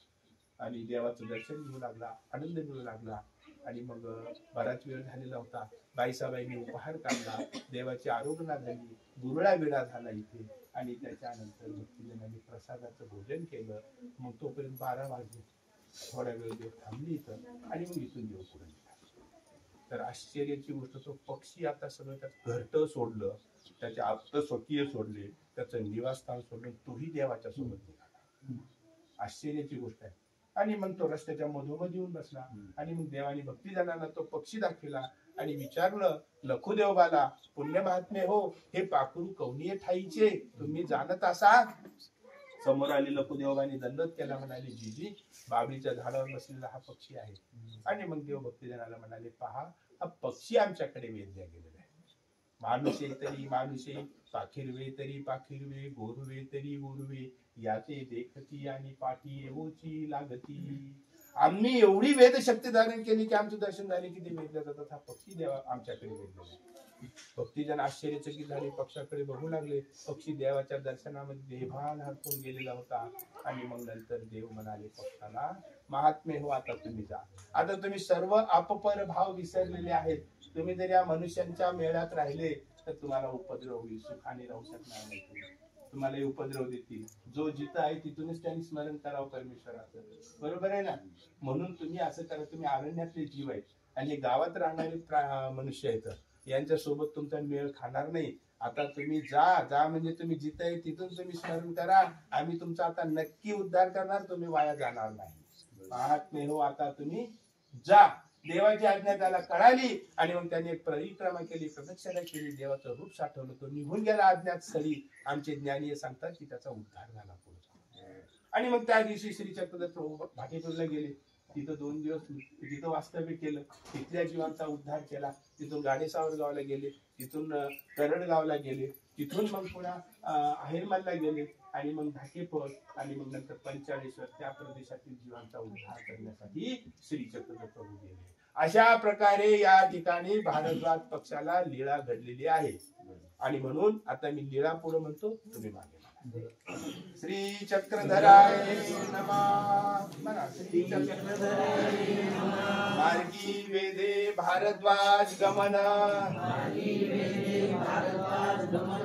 आणि देवाचं दर्शन घेऊ लागला, आनंद मिळू लागला. आणि मग बराच वेळ झालेला होता. बाईसाबाईंनी उपहार काढला, देवाची आरोग्य झाली, गुरळा वेळा झाला इथे. आणि त्याच्यानंतर भक्तीजनांनी प्रसादाचं भोजन केलं. मग तोपर्यंत 12 वाजले. थोडा वेळ देव थांबली इथं आणि मग इथून देव पुढे निघाला. तर आश्चर्याची गोष्ट, तो पक्षी आता सगळं त्यात घरटं सोडलं, त्याचे आप्त स्वकीय सोडले, त्याचं निवासस्थान सोडलं, तोही देवाच्या सोबत निघाला. आश्चर्याची गोष्ट आहे. आणि मग तो रस्त्याच्या मधोमध येऊन बसला. आणि मग देवाने भक्तीजनांना तो पक्षी दाखविला आणि विचारलं, लखुदेवबाला पुण्य महात्मे हो, हे पाखरू कवनीय ठाईचे तुम्ही जाणत असा? समोर आले लखुदेवबाने दंडवत केला, म्हणाले, जीजी बाबळीच्या झाडावर बसलेला हा पक्षी आहे. आणि मग देव भक्तीजनाला म्हणाले, पहा हा पक्षी आमच्याकडे वेधल्या गेलेला आहे. माणुसे तरी माणुसे, पाखिरवे तरी पाखिरवे, गोरुवे तरी गोरुवे, याचे देखती आणि पाठी येऊची लागती. आम्ही एवढी वेदशक्ती धारण केली की आमचं दर्शन झाले की ते वेधल्या जातात. हा पक्षी देवा आमच्याकडे वेधलेला आहे. भक्तीजन आश्चर्यचकित झाले, पक्षाकडे बघू लागले. पक्षी देवाच्या दर्शनामध्ये देभान हरपून गेलेला होता. आणि मग नंतर देव म्हणाले पक्षाला, महात्मे हो, आता तुम्ही जा. आता तुम्ही सर्व अपपर भाव विसरलेले आहेत. तुम्ही जर या मनुष्यांच्या मेळ्यात राहिले तर तुम्हाला उपद्रव होईल, सुखाने राहू शकणार नाही. तुम्हाला उपद्रव देतील. जो जिथं आहे तिथूनच त्यांनी स्मरण करावं परमेश्वराचं. बरोबर आहे ना? म्हणून तुम्ही असं करा, तुम्ही अरण्यातले जीव आहेत आणि गावात राहणारे मनुष्य आहेत, यांच्या सोबत तुमचा मेळ खाणार नाही. आता तुम्ही जा म्हणजे तुम्ही जिथं आहे तिथून तुम्ही स्मरण करा. आम्ही तुमचा आता नक्की उद्धार करणार, तुम्ही वाया जाणार नाही. महात्मे हो, आता तुम्ही जा. देवाची आज्ञा त्याला कळाली आणि मग त्याने एक परिक्रमा केली, प्रदक्षिणा केली, देवाचं रूप साठवलं, तो निघून गेला अज्ञात स्थळी. आमचे ज्ञानी सांगतात की त्याचा उद्धार झाला पुढचा. आणि मग त्या दिवशी श्री चक्रधर भाटीतूरला गेले, तिथं 2 दिवस तिथं वास्तव्य केलं, तिथल्या जीवांचा उद्धार केला. तिथून गाडेसावर गावला गेले, तिथून करडगावला गेले, तिथून मग पुन्हा आहेरमलला गेले आणि मग धाकेपळ आणि मग नंतर पंचाळेश्वर, त्या प्रदेशातील जीवांचा उद्धार करण्यासाठी श्री चक्रधर प्रभू गेले. अशा प्रकारे या ठिकाणी भारद्वाज पक्षाला लीळा घडलेली आहे. आणि म्हणून आता मी लीळा पुढे म्हणतो, तुम्ही मागे श्री चक्रधराय नमः. म्हणा श्री चक्रधराय नमः. मार्गी वेदे भारद्वाज गमन,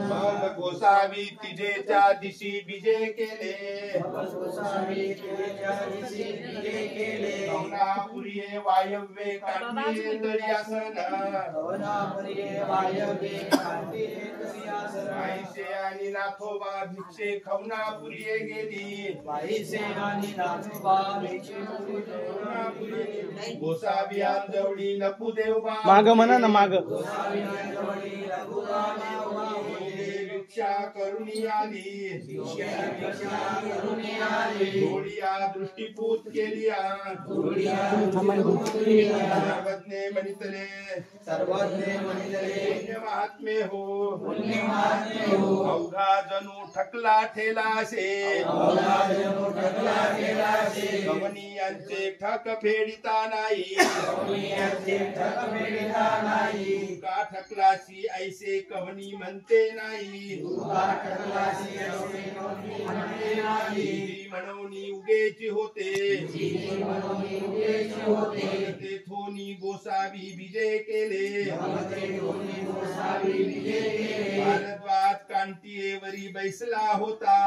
मग गोसावी तिजेच्या दिशी विजय केले. कौनापुरिये वायव्ये कांडिये दर्यासन, वाईसे आणि नाथोबा भिक्षे खवनापुरिये गेली. गोसावी अंजवडी नकुदेव माग म्हणा ना माग. भिक्षा करुणी आली, धोळिया दृष्टीपूत केली. सर्वज्ञ म्हणितले महात्मे हो, अवघा जणू ठकला ठेलासे. गमनीयांचे ठक फेडिता नाही, का ठकलासी ऐसे कवनी म्हणते नाही. म्हणून उगेची होते, तेथोनी गोसावी विजय केले. भारद्वाज कांटियेवरी बैसला होता,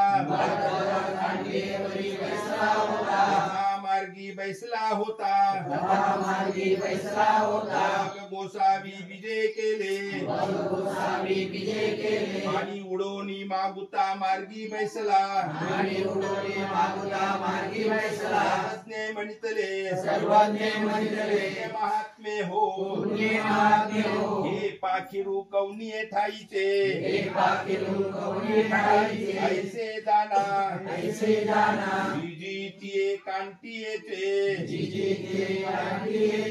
महामार्गी बैसला होता. गोसावी विजय केले, आणि उडोनी मागुता मार्गी बैसला. सर्वज्ञ म्हणितले महात्मे हो, हे पाखिरू कवनीये ठाईचे. ऐसे दाना जिजितिये कांटियेचे.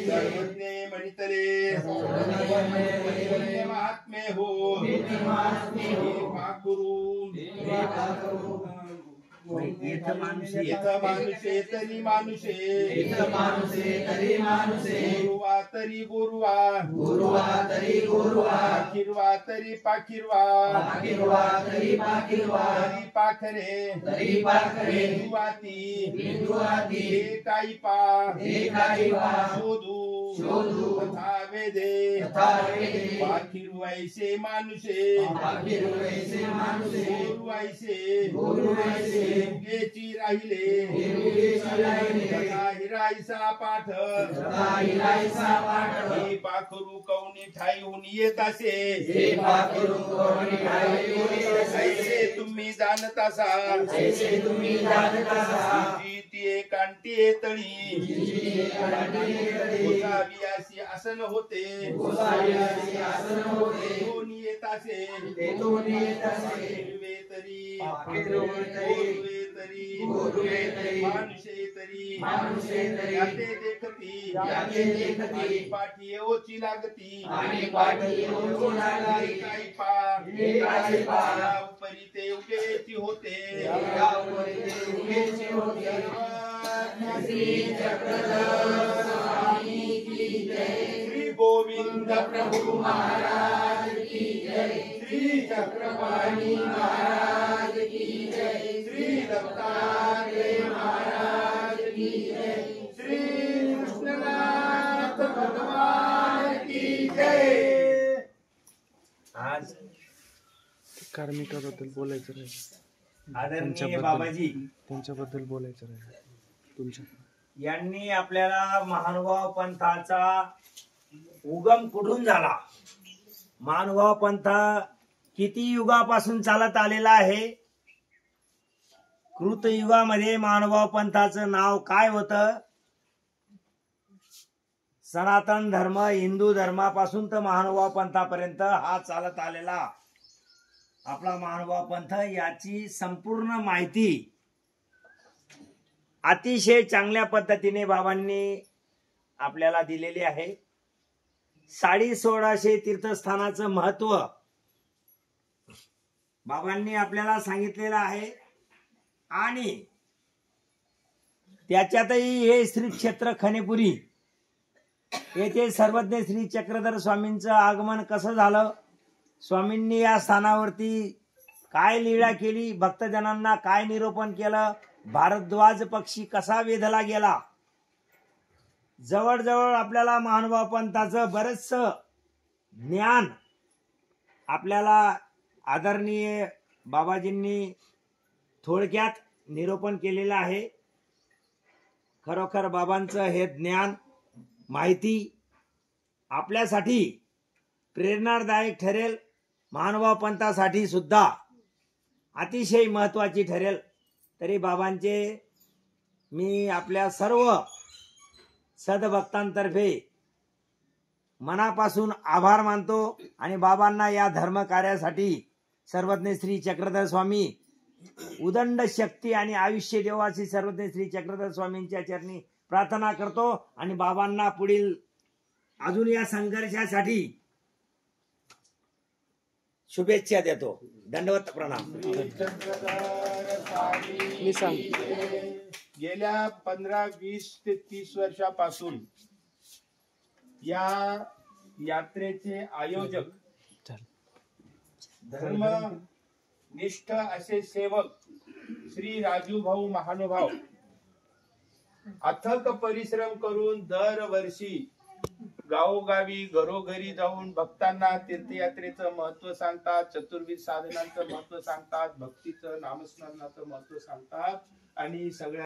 सर्वज्ञ म्हणितले महात्मे हो, हे पाखरू मानुषे तरी मानुषे, गुरुवा तरी गुरुवा, पाखिरवा तरी पाखिरवा, तरी पाखरे, बिंदुवाती, हे काही पा शोधू तथा वेदे. पाखिरू ऐसे मानुषे, गुरु ऐसे उगेची राहिले. तथा हिराईसा पाठ, हे पाखरू कवनी ठाईहून येत असे. ऐसे तुम्ही जाणत असाल, जिजितिये कांटिये तळी. गोसावी अशी आसन होते, दोन्ही येत असे. हिरवे तरी, गोरुवे तरी, मानुषे तरी, याते देखती, आणि पाठी ओची लागती. काही पा उपरी ते उगेची होते. श्री गोविंद प्रभु महाराज की जय. श्री चक्रपाणी महाराज की जय. श्री दत्तात्रेय महाराज की जय. श्री कृष्णनाथ भगवान की जय. आज कार्मिकाबद्दल बोलायचं राहिलं, आदरणीय बाबाजी त्यांच्याबद्दल बोलायचं राहिलं तुमच्या. यांनी आपल्याला महानुभाव पंथाचा उगम कुठून झाला, महानुभाव पंथ किती युगापासून चालत आलेला आहे, कृतयुगामध्ये महानुभाव पंथाचं नाव काय होतं, सनातन धर्म, हिंदू धर्मापासून तर महानुभाव पंथापर्यंत हा चालत आलेला आपला महानुभाव पंथ, याची संपूर्ण माहिती अतिशय चांगल्या पद्धतीने बाबांनी आपल्याला दिलेली आहे. 1650 तीर्थस्थानाचं महत्व बाबांनी आपल्याला सांगितलेलं आहे. आणि त्याच्यातही हे श्री क्षेत्र खनेपुरी येथे सर्वज्ञ श्री चक्रधर स्वामींचं आगमन कसं झालं, स्वामींनी या स्थानावरती काय लीळा केली, भक्तजनांना काय निरूपण केलं, भारद्वाज पक्षी कसा वेधला गेला, जवळजवळ आपल्याला महानुभाव पंथाचं बरचसं ज्ञान आपल्याला आदरणीय बाबाजींनी थोडक्यात निरूपण केलेलं आहे. खरोखर बाबांचं हे ज्ञान, माहिती आपल्यासाठी प्रेरणादायक ठरेल, महानुभाव पंथासाठी सुद्धा अतिशय महत्वाची ठरेल. तरी बाबांचे मी आपल्या सर्व सद्भक्तांतर्फे मनापासून आभार मानतो. आणि बाबांना या धर्म कार्यासाठी सर्वज्ञ श्री चक्रधर स्वामी उदंड शक्ती आणि आयुष्य देवाची सर्वज्ञ श्री चक्रधर स्वामींच्या चरणी प्रार्थना करतो. आणि बाबांना पुढील अजून या संघर्षासाठी शुभेच्छा देतो. दंडवत प्रणाम. मी सांग. गेल्या 15, 20 ते 30 वर्षापासून या यात्रेचे आयोजक, धर्मनिष्ठ असे सेवक श्री राजू भाऊ महानुभाव अथक परिश्रम करून दरवर्षी गावोगावी घरोघरी जाऊन भक्तांना तीर्थयात्रेचं महत्व सांगतात, चतुर्विध साधनांचं महत्व सांगतात, भक्तीचं नामस्मरणाचं महत्व सांगतात आणि सगळ्या